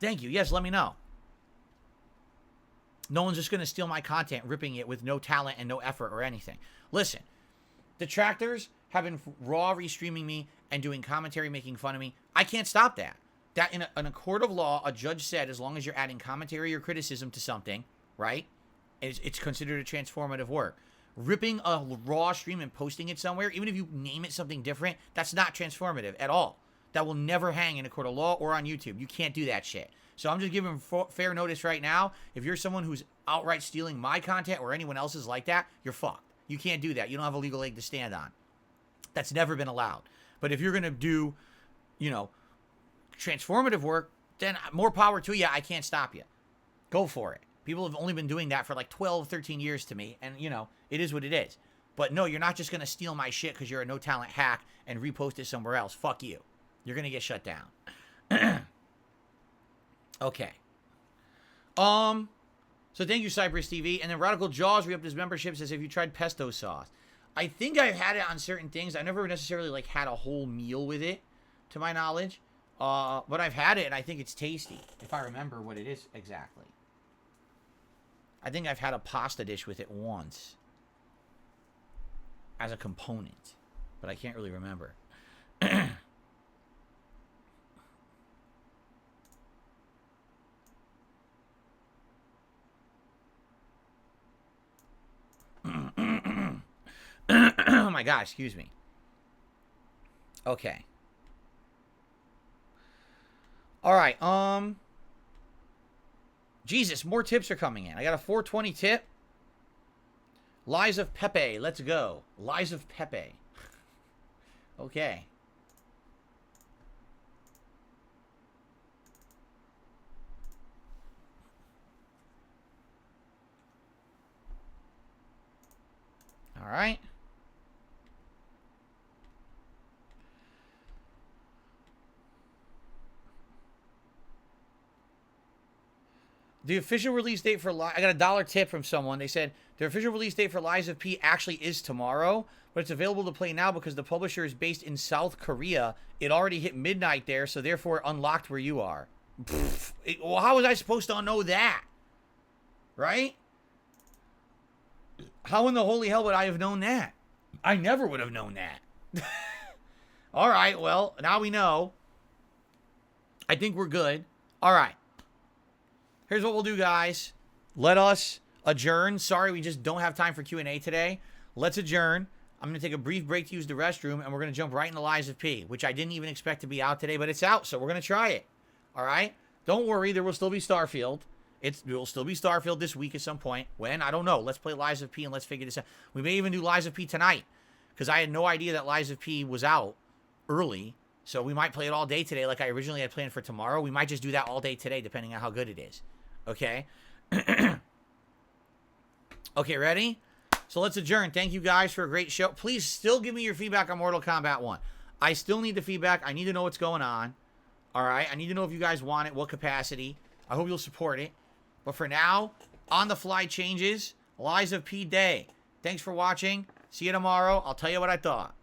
Thank you. Yes, let me know. No one's just going to steal my content, ripping it with no talent and no effort or anything. Listen, detractors have been raw restreaming me and doing commentary, making fun of me. I can't stop that. That in a court of law, a judge said as long as you're adding commentary or criticism to something, right, it's considered a transformative work. Ripping a raw stream and posting it somewhere, even if you name it something different, that's not transformative at all. That will never hang in a court of law or on YouTube. You can't do that shit. So I'm just giving fair notice right now. If you're someone who's outright stealing my content or anyone else's like that, you're fucked. You can't do that. You don't have a legal leg to stand on. That's never been allowed. But if you're going to do, transformative work, then more power to you. I can't stop you. Go for it. People have only been doing that for like 12, 13 years to me. And, it is what it is. But no, you're not just going to steal my shit because you're a no-talent hack and repost it somewhere else. Fuck you. You're going to get shut down. Okay. So thank you, Cypress TV. And then Radical Jaws re-upped his membership, says, have you tried pesto sauce? I think I've had it on certain things. I've never necessarily had a whole meal with it, to my knowledge. But I've had it, and I think it's tasty, if I remember what it is exactly. I think I've had a pasta dish with it once as a component, but I can't really remember. Oh my God, excuse me. Okay. All right, Jesus, more tips are coming in. I got a 420 tip. Lies of Pepe. Let's go. Lies of Pepe. Okay. All right. The official release date for I got a $1 tip from someone. They said the official release date for Lies of P actually is tomorrow, but it's available to play now because the publisher is based in South Korea. It already hit midnight there, so therefore unlocked where you are. Well, how was I supposed to know that? Right? How in the holy hell would I have known that? I never would have known that. All right, well, now we know. I think we're good. All right. Here's what we'll do, guys. Let us adjourn. Sorry, we just don't have time for Q&A today. Let's adjourn. I'm going to take a brief break to use the restroom, and we're going to jump right into Lies of P, which I didn't even expect to be out today, but it's out, so we're going to try it. All right? Don't worry, there will still be Starfield. It will still be Starfield this week at some point. When? I don't know. Let's play Lies of P, and let's figure this out. We may even do Lies of P tonight, because I had no idea that Lies of P was out early, so we might play it all day today like I originally had planned for tomorrow. We might just do that all day today, depending on how good it is. Okay? Okay, ready? So let's adjourn. Thank you guys for a great show. Please still give me your feedback on Mortal Kombat 1. I still need the feedback. I need to know what's going on. All right? I need to know if you guys want it, what capacity. I hope you'll support it. But for now, on-the-fly changes. Lies of P Day. Thanks for watching. See you tomorrow. I'll tell you what I thought.